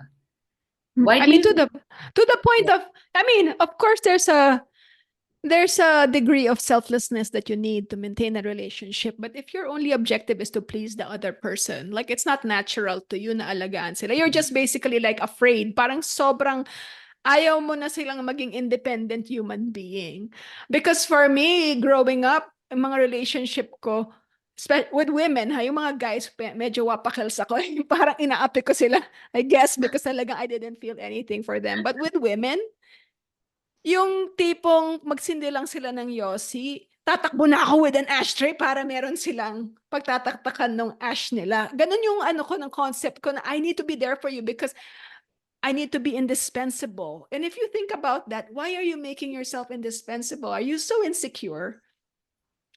Why I do mean, you to the point of, I mean, of course, there's a degree of selflessness that you need to maintain a relationship. But if your only objective is to please the other person, like, it's not natural to you na alagaan sila. You're just basically like afraid. Parang sobrang ayaw mo na silang maging independent human being. Because for me, growing up, ang mga relationship ko, with women, yung mga guys, medyo wapakils ako. Parang inaapi ko sila, I guess, because talaga I didn't feel anything for them. But with women, yung tipong magsindi lang sila ng yosi, tatakbo na ako with an ashtray para meron silang pagtataktakan ng ash nila. Ganun yung ano ko ng concept ko na I need to be there for you because I need to be indispensable. And if you think about that, why are you making yourself indispensable? Are you so insecure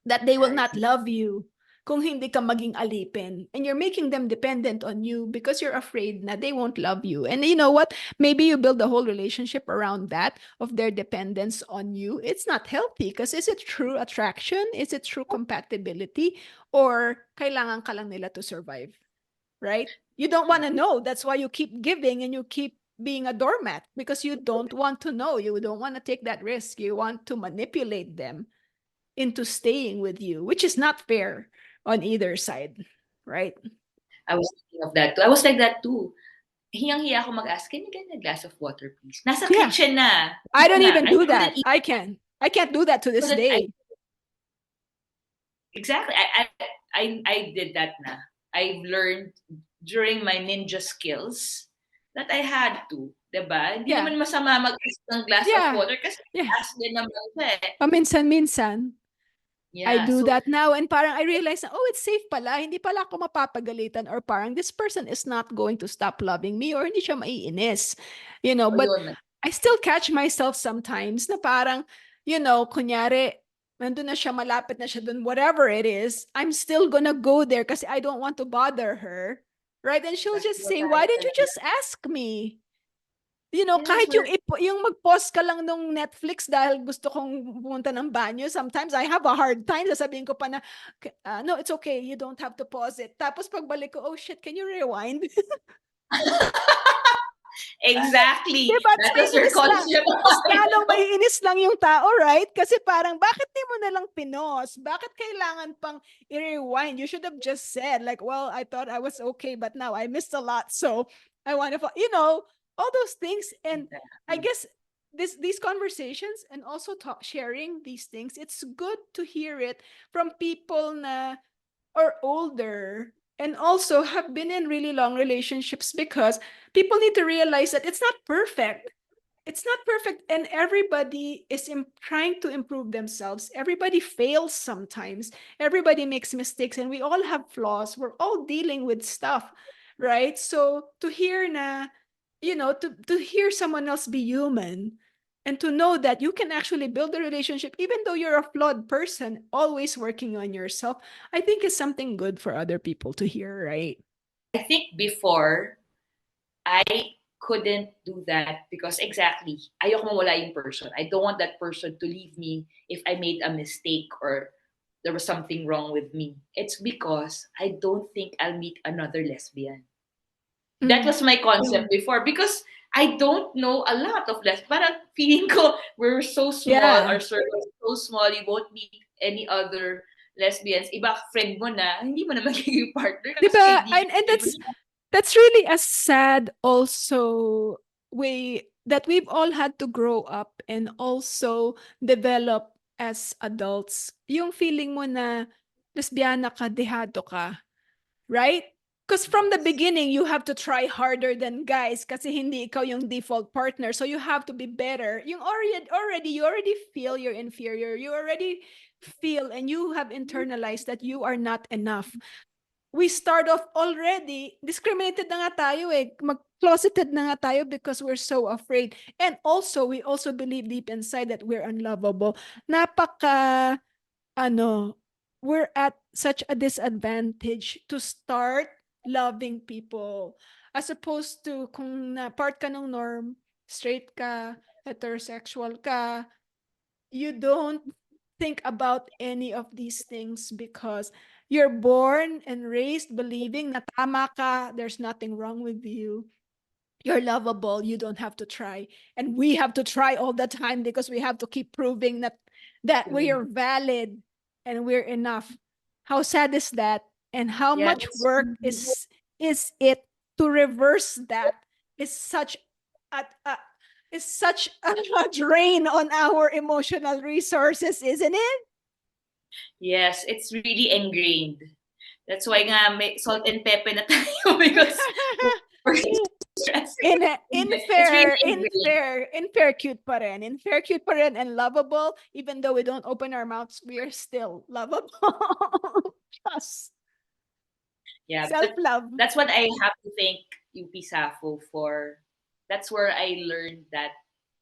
that they will not love you kung hindi ka maging alipin? And you're making them dependent on you because you're afraid na they won't love you. And you know what? Maybe you build the whole relationship around that, of their dependence on you. It's not healthy because is it true attraction? Is it true compatibility? Or kailangan ka lang nila to survive? Right? You don't want to know. That's why you keep giving and you keep being a doormat because you don't want to know. You don't want to take that risk. You want to manipulate them into staying with you, which is not fair on either side, right? I was thinking of that too. I was like that too. Hiyang-hiya ako mag-ask, can you get me a glass of water, please? Nasa Yeah, kitchen na. I Ito don't na. even I do couldn't that. even, I can't do that to this I day. exactly. I did that na. I've learned during my ninja skills that I had to. Diba? Hindi Yeah, naman masama mag-ask ng glass of yeah, water kasi yeah. ask din naman siya eh. Paminsan-minsan, I Yeah. do So, that now and parang I realize na, oh, it's safe pala. Hindi pala ako mapapagalitan or parang this person is not going to stop loving me or hindi siya maiinis. But yun. I still catch myself sometimes na parang, kunyari, nandun na siya, malapit na siya dun, whatever it is, I'm still gonna go there kasi I don't want to bother her. Right? And she'll just say, why didn't you just ask me? Yes, Kahit yung mag-pause ka lang nung Netflix dahil gusto kong pumunta ng banyo, sometimes I have a hard time. Sasabihin ko pa na, no, it's okay. You don't have to pause it. Tapos pagbalik ko, oh shit, can you rewind? exactly. Diba? It's That may was your inis lang. concept. Tapos lalong may inis lang yung tao, right? Kasi parang, bakit di mo na lang pinos? Bakit kailangan pang i-rewind? You should have just said, like, well, I thought I was okay, but now I missed a lot. So I want to, all those things. And I Exactly. guess these conversations and also sharing these things, it's good to hear it from people na or older and also have been in really long relationships because people need to realize that it's not perfect. It's not perfect, and everybody is trying to improve themselves. Everybody fails sometimes. Everybody makes mistakes, and we all have flaws. We're all dealing with stuff, right? So to hear na, to hear someone else be human and to know that you can actually build a relationship even though you're a flawed person, always working on yourself, I think is something good for other people to hear, right? I think before, I couldn't do that because exactly, ayoko mawala yung person. I don't want that person to leave me if I made a mistake or there was something wrong with me. It's because I don't think I'll meet another lesbian. That Mm. was my concept before because I don't know a lot of lesbians. Parang feeling ko, we're so small, Yeah. our circle is so small, you won't meet any other lesbians. Iba friend mo na, hindi mo na magiging partner kasi Diba? kaibigan And mo na. that's really a sad also way that we've all had to grow up and also develop as adults. Yung feeling mo na lesbiana ka, dehado ka, right? Because from the Yes. beginning, you have to try harder than guys kasi hindi ikaw yung default partner. So you have to be better. You already feel you're inferior. You already feel and you have internalized that you are not enough. We start off already, discriminated na nga tayo eh. Mag-closeted na nga tayo because we're so afraid. And also, we also believe deep inside that we're unlovable. Napaka, we're at such a disadvantage to start loving people. As opposed to kung na part ka ng norm, straight ka, heterosexual ka, you don't think about any of these things because you're born and raised believing na tama ka, there's nothing wrong with you. You're lovable, you don't have to try. And we have to try all the time because we have to keep proving that we are valid and we're enough. How sad is that? And how Yeah, much work is it to reverse that is such a is such a drain on our emotional resources, isn't it? yes, it's really ingrained. That's why nga may salt and pepper na tayo because we're stressing. In It's really fair, ingrained. cute pa rin. In fair, cute pa rin and lovable. Even though we don't open our mouths, we are still lovable. Just Yeah, but self-love. that's what I have to thank UP Safo for. That's where I learned that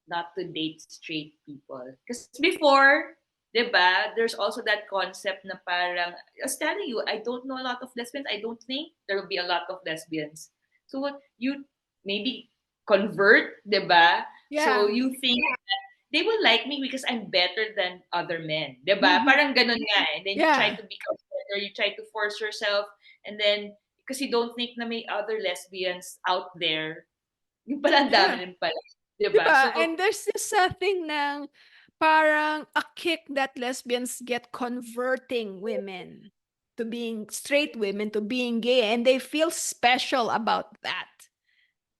not to date straight people. Because before, diba, there's also that concept na parang, I was telling you, I don't know a lot of lesbians. I don't think there will be a lot of lesbians. So what you maybe convert, diba? So Yeah. you think they will like me because I'm better than other men. 'Di ba? Mhm. Parang ganun nga eh. And then you try Yeah. to become better, you try to force yourself, and then because you don't think na may other lesbians out there, yung pala ang dami Yeah. rin pala. 'Di ba? So, Diba? And there's this thing ng parang a kick that lesbians get converting women to being straight women to being gay and they feel special about that.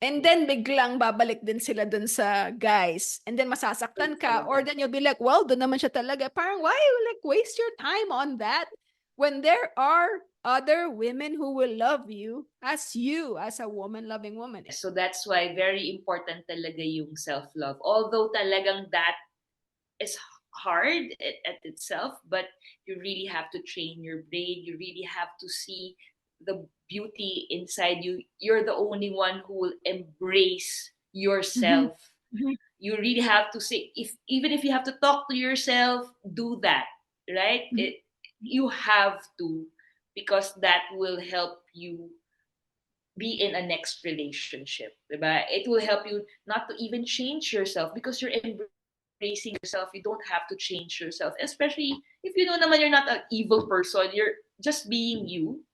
And yeah, then biglang babalik din sila dun sa guys. And then masasaktan ka or then you'll be like, well, dun naman siya talaga. Parang why you like waste your time on that when there are other women who will love you as a woman loving woman. so that's why very important talaga yung self-love. Although talagang that is hard at itself, but you really have to train your brain. You really have to see the beauty inside you. You're the only one who will embrace Mhm. yourself. Mhm. You really have to say, if even if you have to talk to yourself, do that, right? Mhm. You have to, because that will help you be in a next relationship, diba? It will help you not to even change yourself because you're embracing yourself. You don't have to change yourself, especially if you know naman you're not an evil person. You're just being you.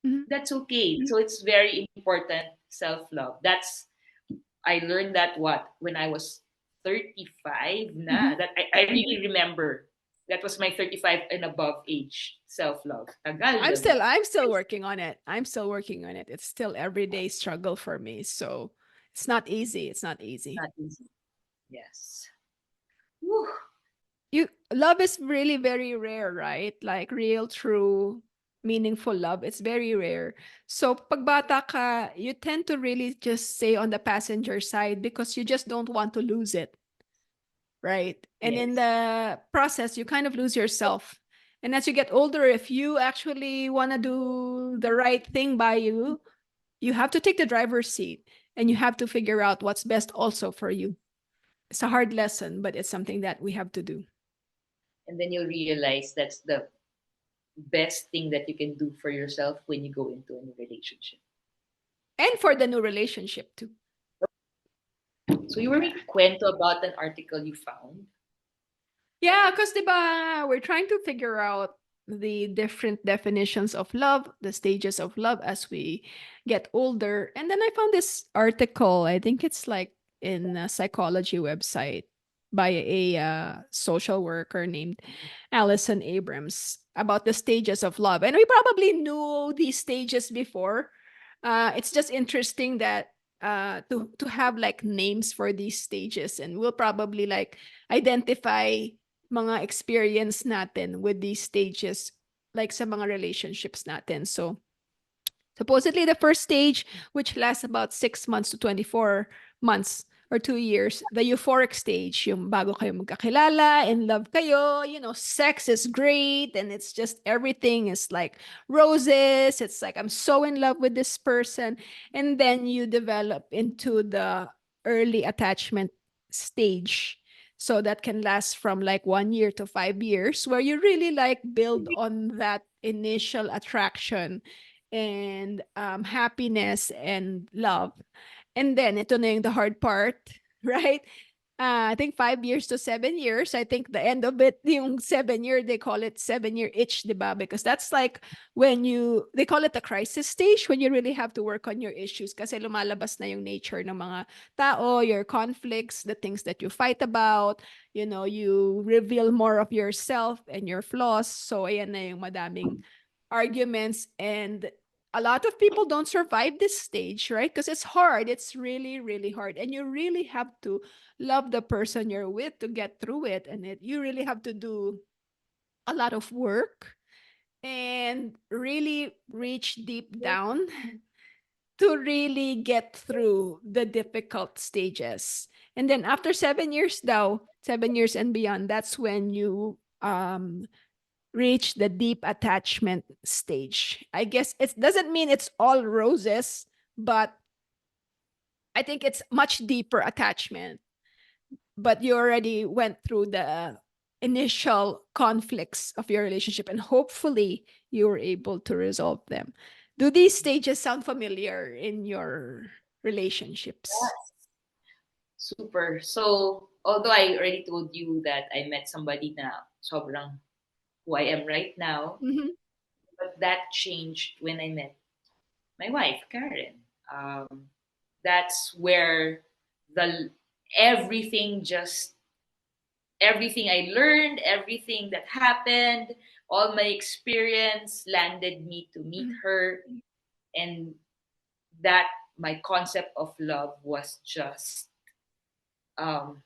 Mhm. That's okay. So it's very important self love. That's I learned that what when I was 35 na. Mhm. That I really remember. That was my 35 and above age self love. Tagal, diba? I'm still working on it. I'm still working on it. It's still everyday struggle for me. So it's not easy. It's not easy. Not easy. Yes. Whew. You love is really very rare, right? Like real, true, meaningful love. It's very rare. So pag bata ka, you tend to really just stay on the passenger side because you just don't want to lose it, right? And in Yes. the process, you kind of lose yourself. And as you get older, if you actually want to do the right thing by you have to take the driver's seat and you have to figure out what's best also for you. It's a hard lesson, but it's something that we have to do. And then you'll realize that's the best thing that you can do for yourself when you go into a new relationship. And for the new relationship too. So you were making kwento about an article you found. Yeah, because diba, we're trying to figure out the different definitions of love, the stages of love as we get older. And then I found this article, I think it's like in a psychology website by a social worker named Allison Abrams about the stages of love. And we probably knew these stages before. It's just interesting that to have like names for these stages and we'll probably like identify mga experience natin with these stages like sa mga relationships natin. So supposedly the first stage, which lasts about 6 months to 24 months or 2 years, the euphoric stage, yung bago kayo magkakilala, in love kayo, sex is great and it's just everything is like roses. It's like, I'm so in love with this person. And then you develop into the early attachment stage. So that can last from like 1 year to 5 years, where you really like build on that initial attraction and happiness and love. And then ito na yung the hard part, right? I think 5 years to 7 years. I think the end of it, yung 7 year, they call it 7 year itch, diba? Because that's like when they call it the crisis stage, when you really have to work on your issues kasi lumalabas na yung nature ng mga tao, your conflicts, the things that you fight about, you reveal more of yourself and your flaws. So ayan na yung madaming arguments and a lot of people don't survive this stage, right? Because it's hard. It's really, really hard. And you really have to love the person you're with to get through it. And you really have to do a lot of work and really reach deep down to really get through the difficult stages. And then after 7 years, though, 7 years and beyond, that's when you reach the deep attachment stage. I guess it doesn't mean it's all roses, but I think it's much deeper attachment. But you already went through the initial conflicts of your relationship, and hopefully you were able to resolve them. Do these stages sound familiar in your relationships? Super. So, although I already told you that I met somebody na sobrang who I am right now, Mm-hmm. but that changed when I met my wife, Karen. That's where the everything just everything I learned, everything that happened, all my experience landed me to meet her, and that my concept of love was just um,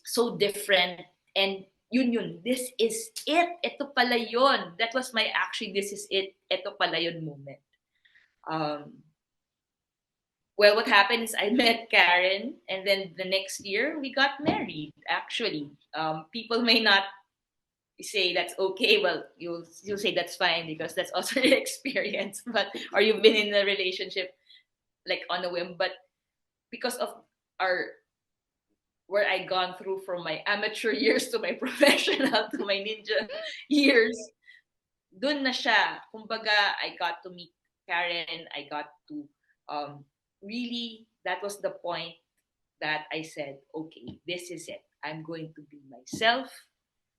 so different. And yun, this is it. Ito pala yun. That was my actually, this is it. Ito pala yun moment. Um, well, what happened is I met Karen, and then the next year we got married. Actually, people may not say that's okay. Well, you'll say that's fine because that's also your experience. But or you've been in a relationship like on a whim, but because of our where I gone through from my amateur years to my professional to my ninja years, dun na siya. Kumbaga, I got to meet Karen. I got to really, that was the point that I said, okay, this is it. I'm going to be myself.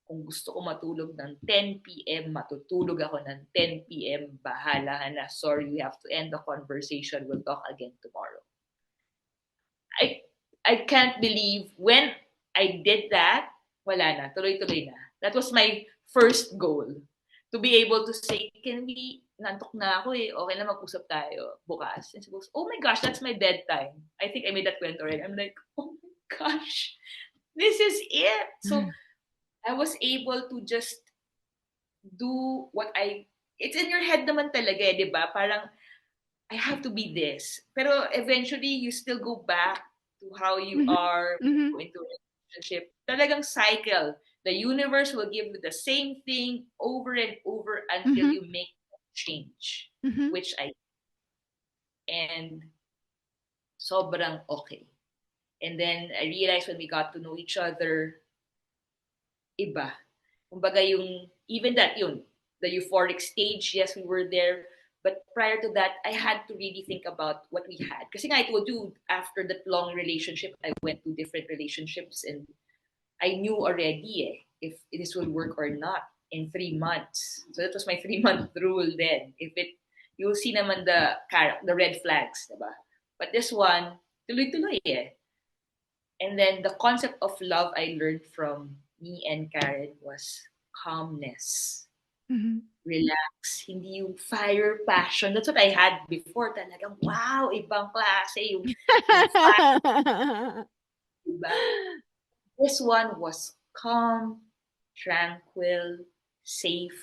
Kung gusto ko matulog ng 10 p.m., matutulog ako ng 10 p.m. Bahala na. Sorry, we have to end the conversation. We'll talk again tomorrow. I I can't believe when I did that, wala na, tuloy-tuloy na. That was my first goal. To be able to say, can we, nantok na ako eh, okay na mag-usap tayo bukas. And she goes, oh my gosh, that's my bedtime. I think I made that kwento already. I'm like, oh my gosh, this is it. So I was able to just do what it's in your head naman talaga eh, di ba? Parang, I have to be this. Pero eventually, you still go back to how you Mm-hmm. are, Mm-hmm. go into a relationship. Talagang cycle. The universe will give you the same thing over and over until Mm-hmm. you make a change, Mm-hmm. which I and sobrang okay. And then I realized when we got to know each other, iba. Kumbaga yung, even that yun, the euphoric stage, yes, we were there. But prior to that, I had to really think about what we had. Kasi nga, I told you, after that long relationship, I went to different relationships and I knew already if this will work or not in 3 months. So that was my 3 month rule then. If it, you'll see naman the red flags, diba? But this one, tuloy-tuloy eh. And then the concept of love I learned from me and Karen was calmness. Mm-hmm. Relax. Hindi yung fire passion. That's what I had before. Talagang, wow, ibang klase yung fire, diba? This one was calm, tranquil, safe,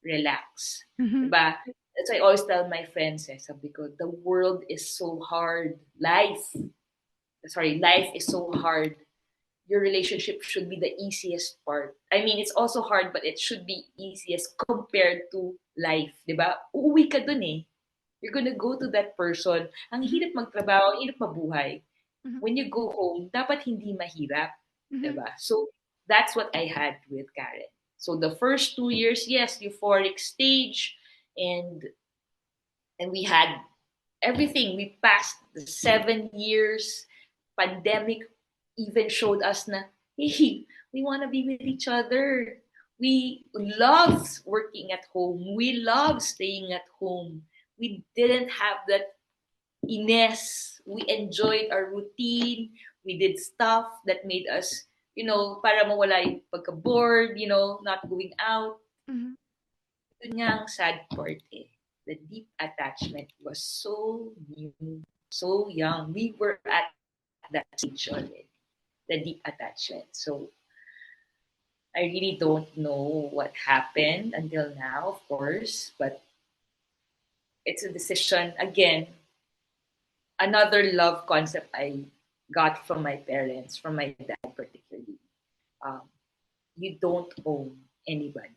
relax. Mm-hmm. Diba? That's why I always tell my friends, sabi ko, the world is so hard. Life is so hard. Your relationship should be the easiest part. I mean, it's also hard, but it should be easiest compared to life, di ba? Uuwi ka dun eh. You're gonna go to that person. Ang Mm-hmm. hirap magtrabaho, ang hirap mabuhay. Mm-hmm. When you go home, dapat hindi mahirap, di Mm-hmm. ba? So, that's what I had with Karen. So, the first 2 years, yes, euphoric stage, and we had everything. We passed the 7 years. Pandemic even showed us na, hey, we want to be with each other. We love working at home. We love staying at home. We didn't have that ines. We enjoyed our routine. We did stuff that made us, para mawala yung pagka-bored, not going out. Mm-hmm. Yun nga ang sad part eh. The deep attachment was so new, so young. We were at that stage already, the deep attachment. So I really don't know what happened until now, of course, but it's a decision again. another love concept I got from my parents, from my dad particularly. Um, you don't own anybody.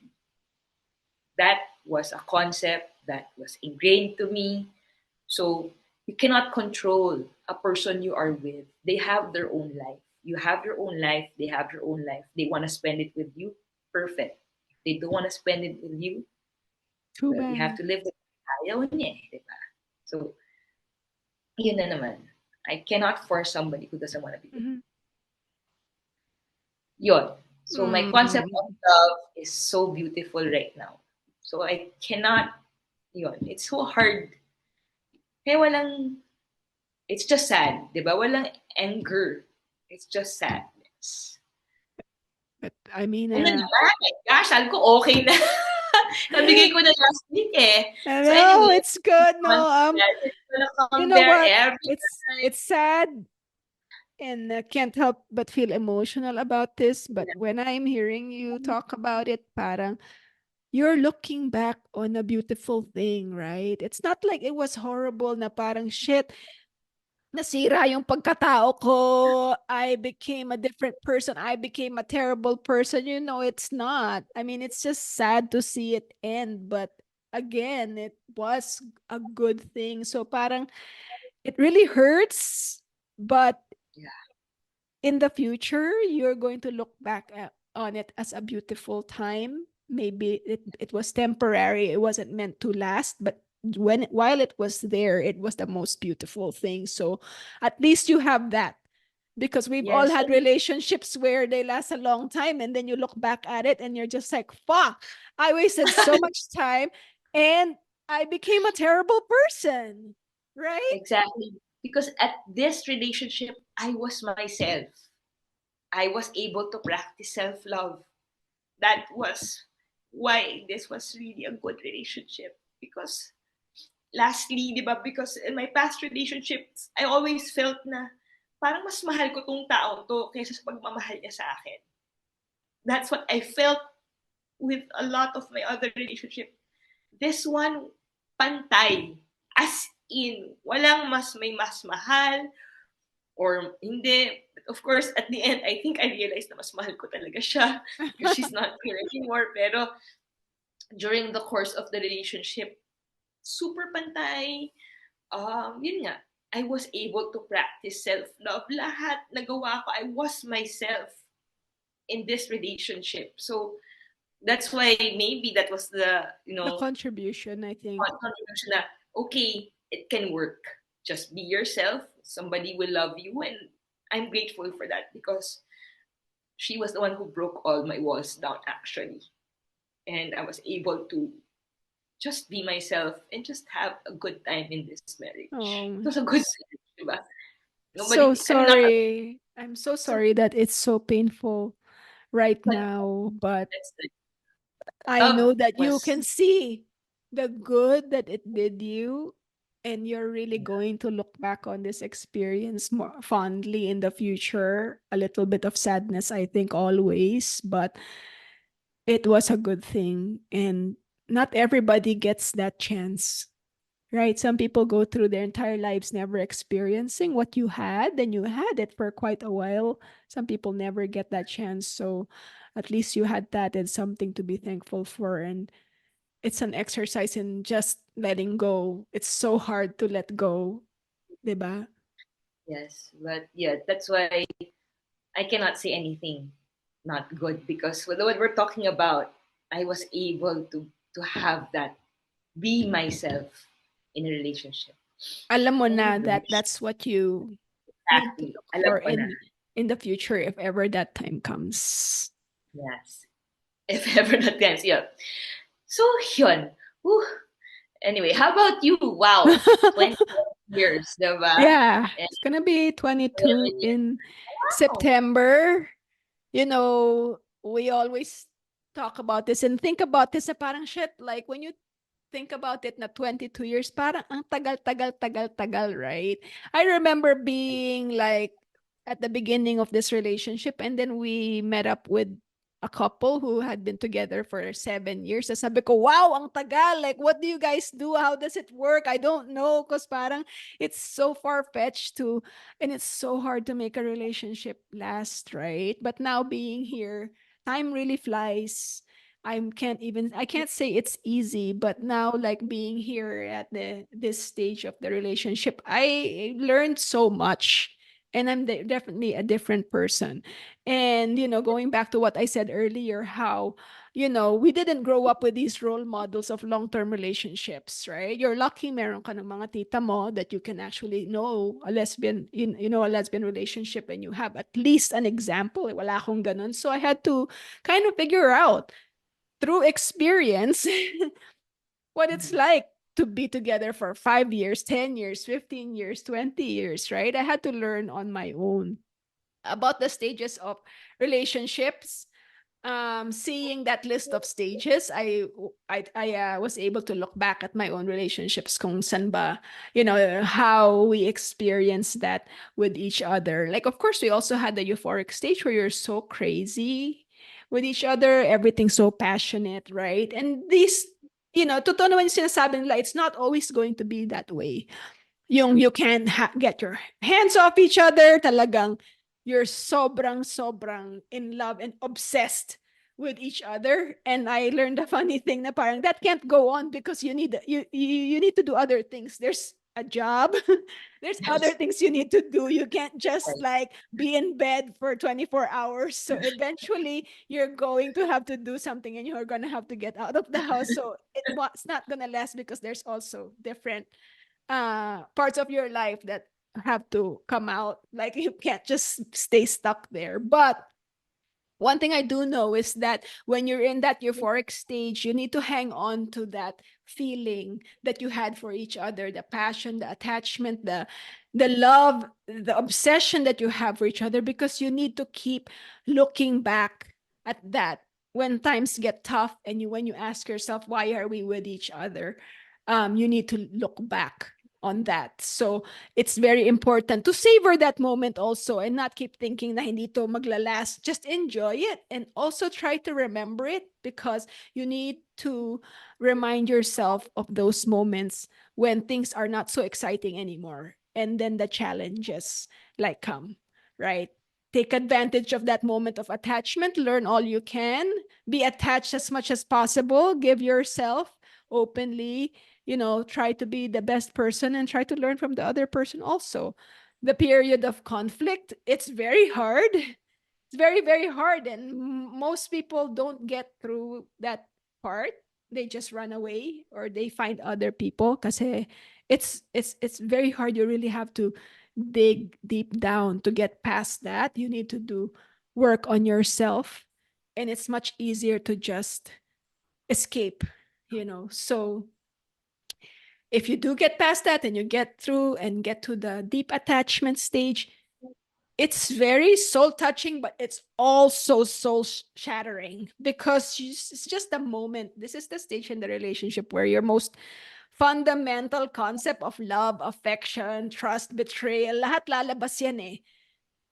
That was a concept that was ingrained to me. So you cannot control a person you are with. They have their own life. You have your own life. They have their own life. They want to spend it with you. Perfect. If they don't want to spend it with you, Too well, you have bad. to live with it. Ayaw niya eh, di ba? So, yun na naman. I cannot force somebody who doesn't want to be with Mhm. me. Yun. So my concept of Mm. love is so beautiful right now. So I cannot, yun. It's so hard. Kaya walang, it's just sad, di ba? Walang anger. It's just sadness. But I mean, Ano naman? My gosh, sabi ko okay na. Nabigay ko na last week eh. So no, anyway, it's good. No, it's gonna you come know there what? every time. It's sad, and can't help but feel emotional about this. But Yeah. when I'm hearing you talk about it, parang you're looking back on a beautiful thing, right? It's not like it was horrible na parang shit, nasira yung pagkatao ko. I became a different person. I became a terrible person. You know, it's not. I mean, it's just sad to see it end. But again, it was a good thing. So parang it really hurts. But Yeah. in the future, you're going to look back on it as a beautiful time. Maybe it was temporary, it wasn't meant to last, but while it was there, it was the most beautiful thing. So at least you have that, because we've all Yes. had relationships where they last a long time and then you look back at it and you're just like, fuck, I wasted so much time and I became a terrible person, right? Exactly. Because at this relationship, I was myself. I was able to practice self love. That was why this was really a good relationship. Because lastly, di ba, because in my past relationships, I always felt na parang mas mahal ko tong tao to kaysa sa pagmamahal niya sa akin. That's what I felt with a lot of my other relationship. This one, pantay. As in, walang may mas mahal or hindi. But of course, at the end, I think I realized na mas mahal ko talaga siya because she's not here anymore. Pero during the course of the relationship, super pantay. Yun nga, I was able to practice self-love. Lahat nagawa ko, I was myself in this relationship. So that's why maybe that was the, The contribution, I think. contribution na, okay, it can work. Just be yourself. Somebody will love you. And I'm grateful for that because she was the one who broke all my walls down, actually. And I was able to just be myself and just have a good time in this marriage. It Oh, was a good marriage, diba? so Nobody, ano lang, sorry. I'm so so sorry that it's so painful right but now, but that's the I know love that you was, can see the good that it did you, and you're really going to look back on this experience more fondly in the future. A little bit of sadness, I think, always, but it was a good thing, and not everybody gets that chance. Right. Some people go through their entire lives never experiencing what you had, and you had it for quite a while. Some people never get that chance. So at least you had that, and something to be thankful for. And it's an exercise in just letting go. It's so hard to let go, diba? yes, but yeah, that's why I cannot say anything not good because with what we're talking about, I was able to have that, be myself in a relationship. Alam mo Oh my na that gosh. that's what you need to Exactly. look Alam for ko na. in the future if ever that time comes. Yes. If ever that comes, yeah. So, yun. Whew. Anyway, how about you? Wow. 20 years, diba? Yeah, And it's gonna be 22 11 years. in Wow. September. You know, we always talk about this and think about this na parang shit, like when you think about it na 22 years, parang ang tagal, right? I remember being like at the beginning of this relationship, and then we met up with a couple who had been together for 7 years. So sabi ko, wow, ang tagal. Like, what do you guys do? How does it work? I don't know. Because parang it's so far-fetched to, and it's so hard to make a relationship last, right? But now being here, time really flies. I can't say it's easy, but now like being here at this stage of the relationship, I learned so much, and I'm definitely a different person. And going back to what I said earlier, how we didn't grow up with these role models of long-term relationships, right? You're lucky meron ka ng mga tita mo that you can actually know a lesbian a lesbian relationship, and you have at least an example. Wala akong ganun. So I had to kind of figure out through experience what it's Mhm. like to be together for 5 years, 10 years, 15 years, 20 years, right? I had to learn on my own about the stages of relationships. Seeing that list of stages, I was able to look back at my own relationships, kung san ba, how we experience that with each other. Like, of course, we also had the euphoric stage where you're so crazy with each other, everything's so passionate, right? And these, totoo naman yung sinasabi nila, it's not always going to be that way. Yung you can get your hands off each other, talagang you're sobrang in love and obsessed with each other. And I learned a funny thing na parang that can't go on because you need to do other things. There's a job. There's other Yes. things you need to do. You can't just Right. like be in bed for 24 hours. So eventually you're going to have to do something, and you're going to have to get out of the house. So it's not going to last because there's also different parts of your life that have to come out. Like, you can't just stay stuck there. But one thing I do know is that when you're in that euphoric stage, you need to hang on to that feeling that you had for each other, the passion, the attachment, the love, the obsession that you have for each other, because you need to keep looking back at that when times get tough, and when you ask yourself, why are we with each other? You need to look back on that. So it's very important to savor that moment also, and not keep thinking na hindi to maglalast. Just enjoy it, and also try to remember it, because you need to remind yourself of those moments when things are not so exciting anymore, and then the challenges like come, right? Take advantage of that moment of attachment, learn all you can, be attached as much as possible, give yourself openly, try to be the best person, and try to learn from the other person also. The period of conflict, it's very hard. It's very, very hard. And most people don't get through that part. They just run away, or they find other people, kasi it's very hard. You really have to dig deep down to get past that. You need to do work on yourself. And it's much easier to just escape, So if you do get past that, and you get through and get to the deep attachment stage, it's very soul touching, but it's also soul shattering, because it's just a moment. This is the stage in the relationship where your most fundamental concept of love, affection, trust, betrayal, lahat lalabas yan eh.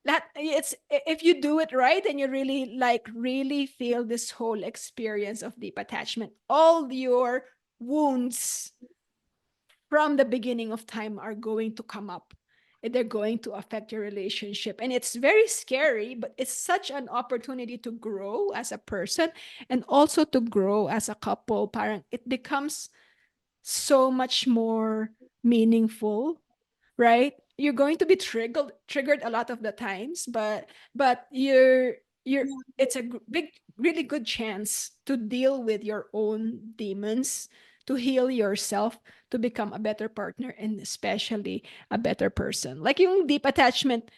Lahat, it's, if you do it right, and you really feel this whole experience of deep attachment, all your wounds from the beginning of time are going to come up, and they're going to affect your relationship. And it's very scary, but it's such an opportunity to grow as a person, and also to grow as a couple. Parang it becomes so much more meaningful, right? You're going to be triggered a lot of the times, but you're it's a big, really good chance to deal with your own demons, to heal yourself, to become a better partner, and especially a better person. Like yung deep attachment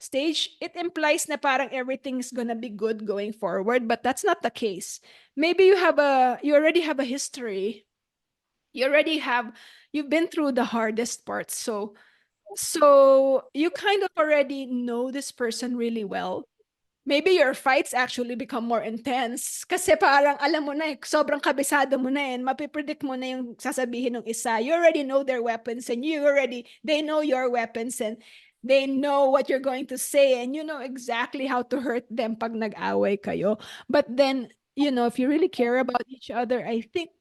stage, it implies na parang everything's gonna be good going forward, but that's not the case. Maybe you already have a history. You've been through the hardest parts. So you kind of already know this person really well. Maybe your fights actually become more intense kasi parang alam mo na sobrang kabisado mo na, and mapipredict mo na yung sasabihin ng isa. You already know their weapons, and they know your weapons, and They know what you're going to say and you know exactly how to hurt them pag nag-away kayo. But then, if you really care about each other, I think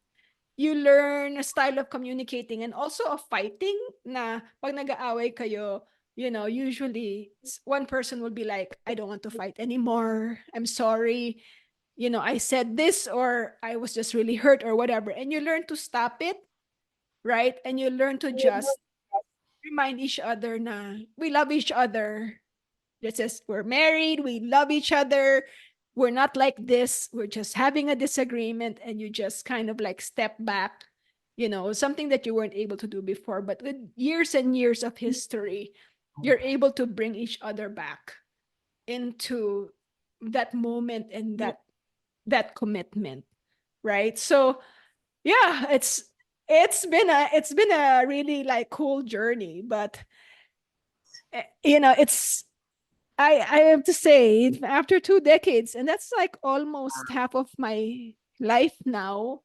you learn a style of communicating and also of fighting na pag nag-aaway kayo, usually one person will be like, I don't want to fight anymore. I'm sorry. I said this or I was just really hurt or whatever. And you learn to stop it, right? And you learn to just remind each other na we love each other. This is we're married, we love each other. We're not like this. We're just having a disagreement and you just kind of like step back, something that you weren't able to do before. But with years and years of history, you're able to bring each other back into that moment and that commitment, right? So yeah, it's been a really like cool journey, but it's I have to say, after 2 decades, and that's like almost half of my life now,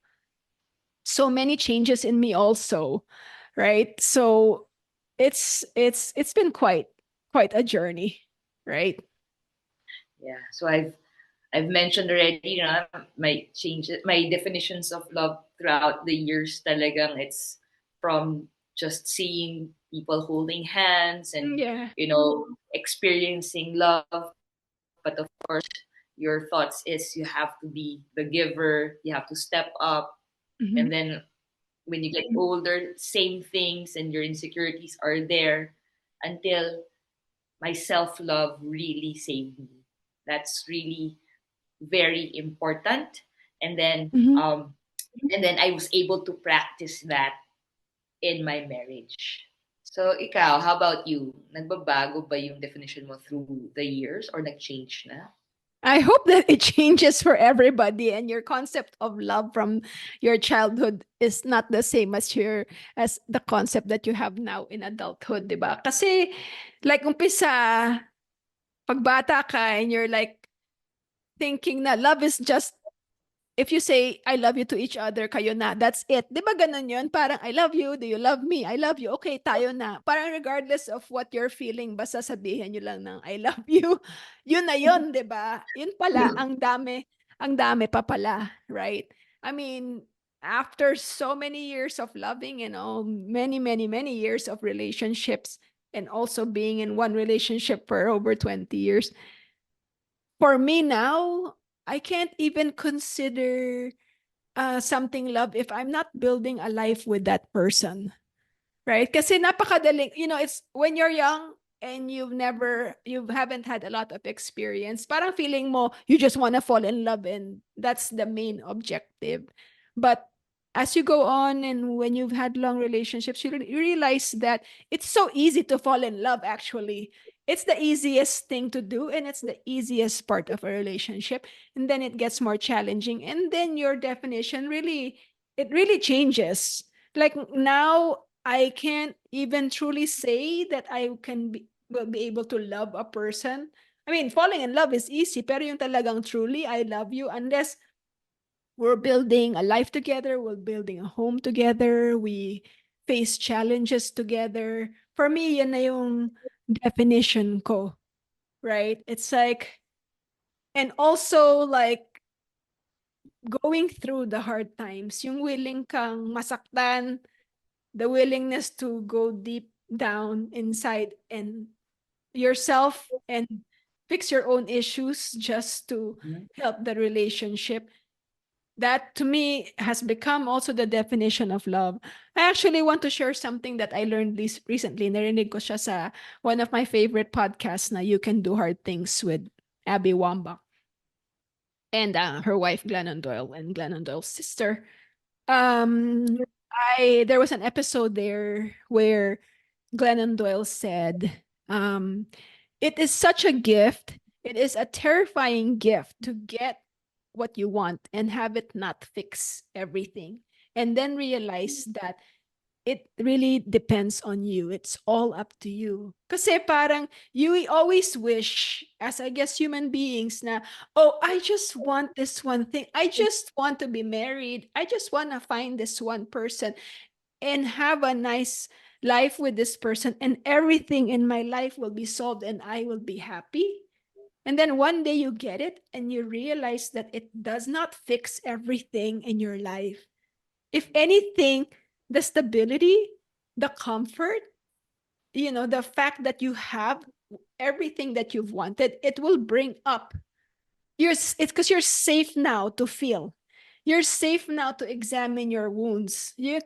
so many changes in me also, right? So it's been quite a journey, right? Yeah. So I've mentioned already na my changes, my definitions of love throughout the years talagang it's from just seeing people holding hands and Yeah. experiencing love, but of course your thoughts is you have to be the giver, you have to step up, and Mhm. then when you get older, same things and your insecurities are there until my self-love really saved me. That's really very important. And then Mhm. um and then I was able to practice that in my marriage. So ikaw, how about you? Nagbabago ba yung definition mo through the years or nag-change na? I hope that it changes for everybody and your concept of love from your childhood is not the same as the concept that you have now in adulthood, 'di ba? Kasi like umpisa, pagbata ka and you're like thinking na love is just if you say I love you to each other, kayo na. That's it. 'Di ba ganun 'yun? Parang I love you, do you love me? I love you. Okay, tayo na. Parang regardless of what you're feeling, basta sabihin niyo lang ng I love you. 'Yun na 'yun, 'di ba? 'Yun pala ang dami pa pala, right? I mean, after so many years of loving, many many many years of relationships and also being in one relationship for over 20 years, for me now, I can't even consider something love if I'm not building a life with that person. Right? Kasi napakadaling, it's when you're young and you haven't had a lot of experience, parang feeling mo, you just want to fall in love and that's the main objective. But as you go on and when you've had long relationships, you realize that it's so easy to fall in love, actually. It's the easiest thing to do and it's the easiest part of a relationship. And then it gets more challenging. And then your definition it really changes. Like now, I can't even truly say that will be able to love a person. I mean, falling in love is easy, pero yung talagang truly I love you, unless we're building a life together, we're building a home together, we face challenges together. For me, yan na yung definition ko, right? It's like, and also like going through the hard times, yung willing kang masaktan, the willingness to go deep down inside and yourself and fix your own issues just to help the relationship. That to me has become also the definition of love. I actually want to share something that I learned this recently. Narinig ko siya sa one of my favorite podcasts na You Can Do Hard Things with Abby Wambach and her wife Glennon Doyle and Glennon Doyle's sister. Um, I there was an episode there where Glennon Doyle said, um, "It is such a gift. It is a terrifying gift to get what you want and have it not fix everything, and then realize that it really depends on you. It's all up to you." Kasi parang you always wish, as I guess human beings, na, oh, I just want this one thing. I just want to be married. I just want to find this one person and have a nice life with this person and everything in my life will be solved and I will be happy. And then one day you get it and you realize that it does not fix everything in your life. If anything, the stability, the comfort, the fact that you have everything that you've wanted, it will bring up. It's because you're safe now to feel. You're safe now to examine your wounds. You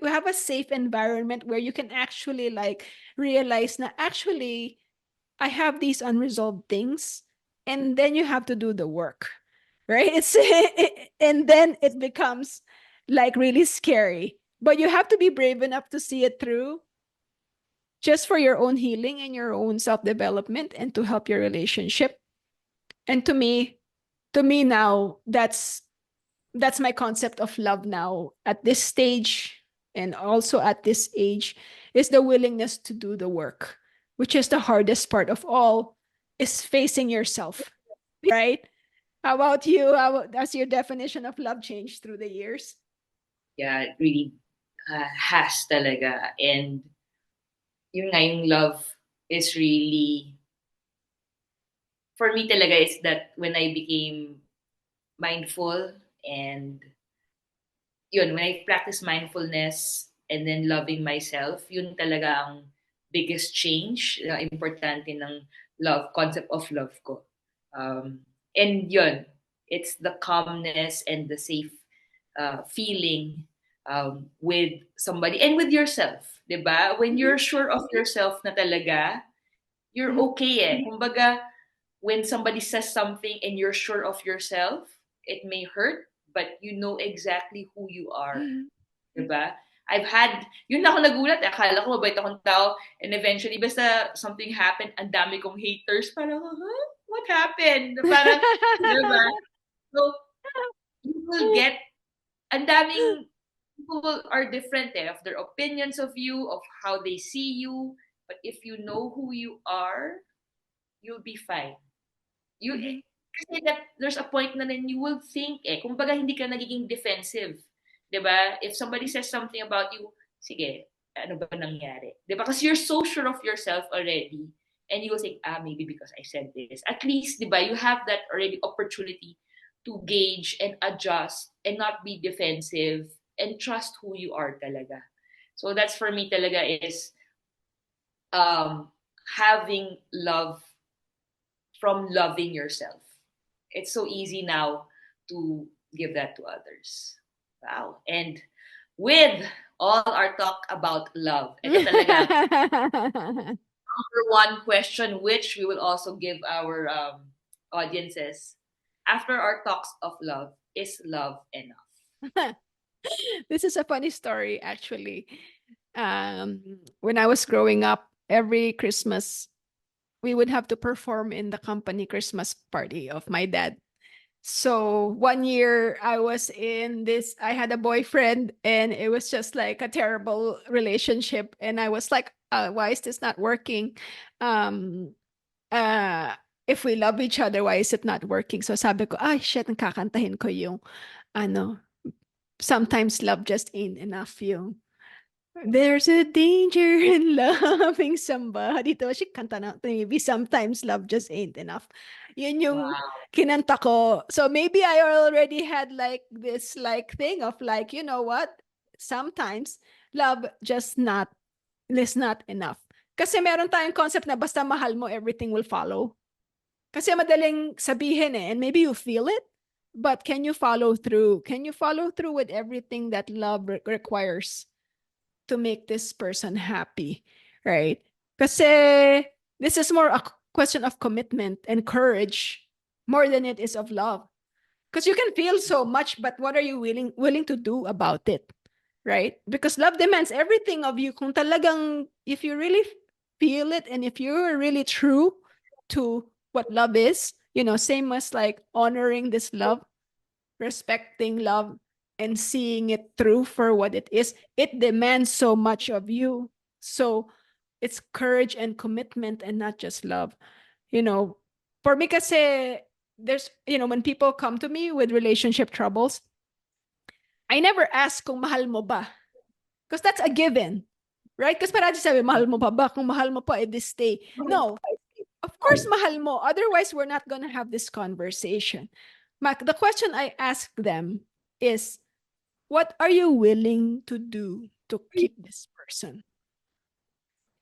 have a safe environment where you can actually like realize that actually I have these unresolved things, and then you have to do the work, right? And then it becomes like really scary. But you have to be brave enough to see it through, just for your own healing and your own self development, and to help your relationship. And to me now, that's my concept of love now at this stage, and also at this age, is the willingness to do the work, which is the hardest part of all, is facing yourself, right? How about you? Has your definition of love changed through the years? Yeah, it really has talaga. And yung nga, yung love is really, for me talaga, is that when I became mindful and yun, when I practice mindfulness and then loving myself, yun talaga ang biggest change, importante ng love, concept of love ko. And yun, it's the calmness and the safe feeling with somebody and with yourself, 'di ba? When you're sure of yourself na talaga, you're Mhm. okay eh. Kumbaga, when somebody says something and you're sure of yourself, it may hurt, but you know exactly who you are. Mhm. Diba? I've had, yun na ako nagulat, akala ko mabait akong tao, and eventually, basta something happened, ang dami kong haters, parang, huh? What happened? Parang, diba? So, you will get, ang daming, people are different of their opinions of you, of how they see you, but if you know who you are, you'll be fine. You Mhm. kasi that there's a point na then you will think kumbaga hindi ka nagiging defensive, 'di ba? If somebody says something about you, sige, ano ba nangyari? 'Di ba? Kasi you're so sure of yourself already and you will think, maybe because I said this. At least, 'di ba, you have that already opportunity to gauge and adjust and not be defensive and trust who you are talaga. So that's for me talaga is um having love from loving yourself. It's so easy now to give that to others. Wow. And with all our talk about love, ito talaga number one question, which we will also give our audiences. After our talks of love, is love enough? This is a funny story, actually. When I was growing up, every Christmas, we would have to perform in the company Christmas party of my dad. So one year I had a boyfriend, and it was just like a terrible relationship. And I was like, why is this not working? Um, uh, if we love each other, why is it not working? So sabi ko, ay, shit, kakantahin ko yung, ano, sometimes love just ain't enough yung, there's a danger in loving somebody. To si kanta na maybe sometimes love just ain't enough. Yun yung Wow. kinanta ko. So maybe I already had like this like thing of like, you know what? Sometimes love just not is not enough. Kasi meron tayong concept na basta mahal mo, everything will follow. Kasi madaling sabihin and maybe you feel it, but can you follow through? Can you follow through with everything that love requires to make this person happy, right? Kasi this is more a question of commitment and courage more than it is of love. Because you can feel so much, but what are you willing to do about it, right? Because love demands everything of you. Kung talagang, if you really feel it, and if you're really true to what love is, same as like honoring this love, respecting love, and seeing it through for what it is, it demands so much of you. So it's courage and commitment, and not just love. You know, for me kasi, when people come to me with relationship troubles, I never ask kung mahal mo ba. Because that's a given. Right? Kasi parati sabi, mahal mo pa ba? Kung mahal mo pa, edi stay. No, of course mahal mo. Otherwise, we're not gonna have this conversation. The question I ask them is, what are you willing to do to keep this person?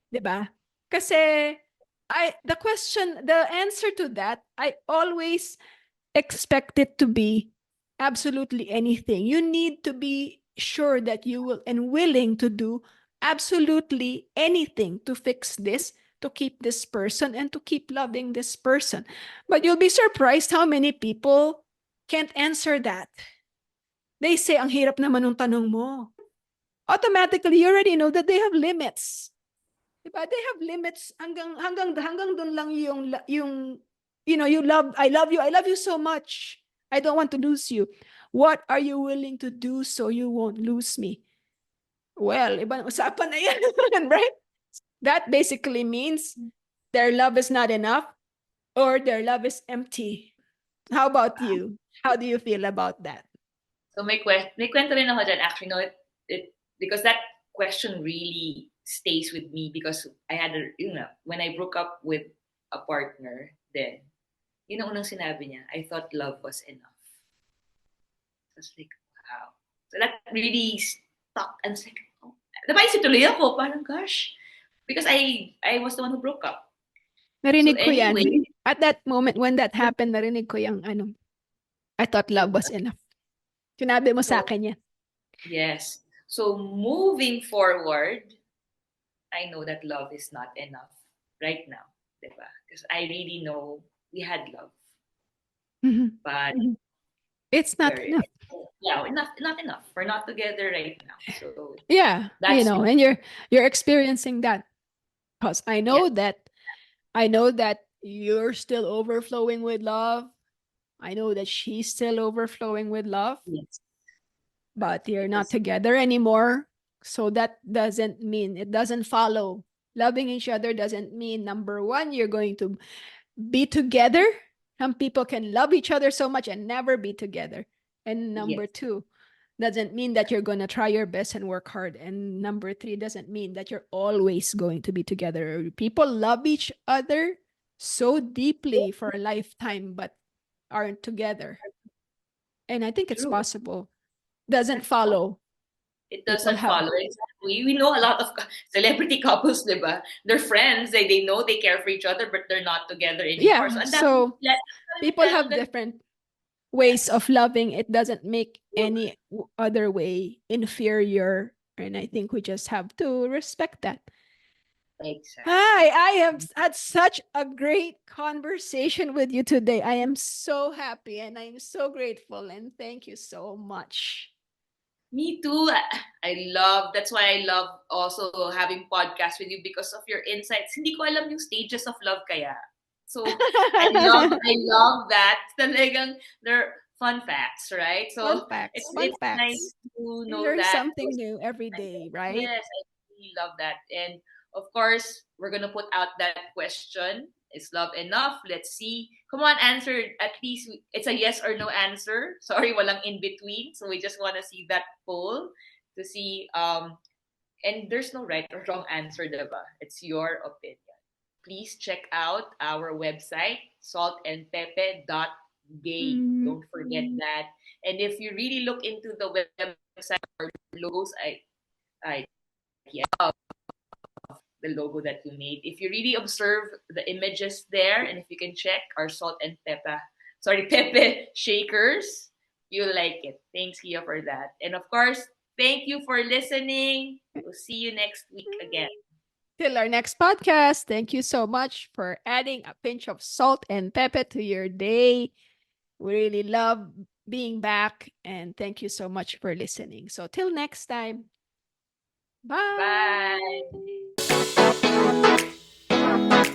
'Di ba? Kasi the answer to that, I always expect it to be absolutely anything. You need to be sure that you will and willing to do absolutely anything to fix this, to keep this person, and to keep loving this person. But you'll be surprised how many people can't answer that. They say, ang hirap naman ng tanong mo. Automatically, you already know that they have limits. Diba? They have limits hanggang doon lang yung I love you so much. I don't want to lose you. What are you willing to do so you won't lose me? Well, ibang usapan na yan, right? That basically means their love is not enough or their love is empty. How about you? How do you feel about that? So may kwento rin ako dyan. Actually, no, because that question really stays with me because I had when I broke up with a partner, then, yun ang unang sinabi niya, I thought love was enough. So I was like, wow. So that really stuck. And I was like, oh. Napaisip tuloy ako, parang gosh. Because I was the one who broke up. Narinig ko yan. Anyway, At that moment when that happened, narinig ko yung I thought love was enough. Sinabi mo sa akin yan. Yes. So moving forward, I know that love is not enough right now, diba? Because I really know we had love, but it's not enough. Yeah, not enough. We're not together right now. So yeah, that's and you're experiencing that because I know that you're still overflowing with love. I know that she's still overflowing with love. Yes. But you're not together anymore. So that it doesn't follow. Loving each other doesn't mean, number one, you're going to be together. Some people can love each other so much and never be together. And number two, doesn't mean that you're going to try your best and work hard. And number three, doesn't mean that you're always going to be together. People love each other so deeply for a lifetime, but aren't together. And I think it's possible. Doesn't follow. It doesn't follow. Exactly. We know a lot of celebrity couples, diba? They're friends. They know they care for each other, but they're not together anymore. Yeah, so people have different ways of loving. It doesn't make any other way inferior. And I think we just have to respect that. Exactly. Hi, I have had such a great conversation with you today. I am so happy and I'm so grateful and thank you so much. Me too. That's why I love also having podcasts with you because of your insights. Hindi ko alam yung stages of love kaya. So I love that. Talagang they're fun facts, right? So it's nice to know Learn that. something new every day, right? Yes, I really love that. And of course, we're gonna put out that question. Is love enough? Let's see. Come on, answer. At least it's a yes or no answer. Sorry, walang in between. So we just want to see that poll to see. And there's no right or wrong answer, diba? It's your opinion. Please check out our website, saltandpepe.gay. Don't forget that. And if you really look into the website or logos, I love the logo that we made. If you really observe the images there, and if you can check our Pepe shakers, you'll like it. Thanks, Kia, for that. And of course, thank you for listening. We'll see you next week again. Till our next podcast. Thank you so much for adding a pinch of salt and pepper to your day. We really love being back, and thank you so much for listening. So till next time. Bye. Bye.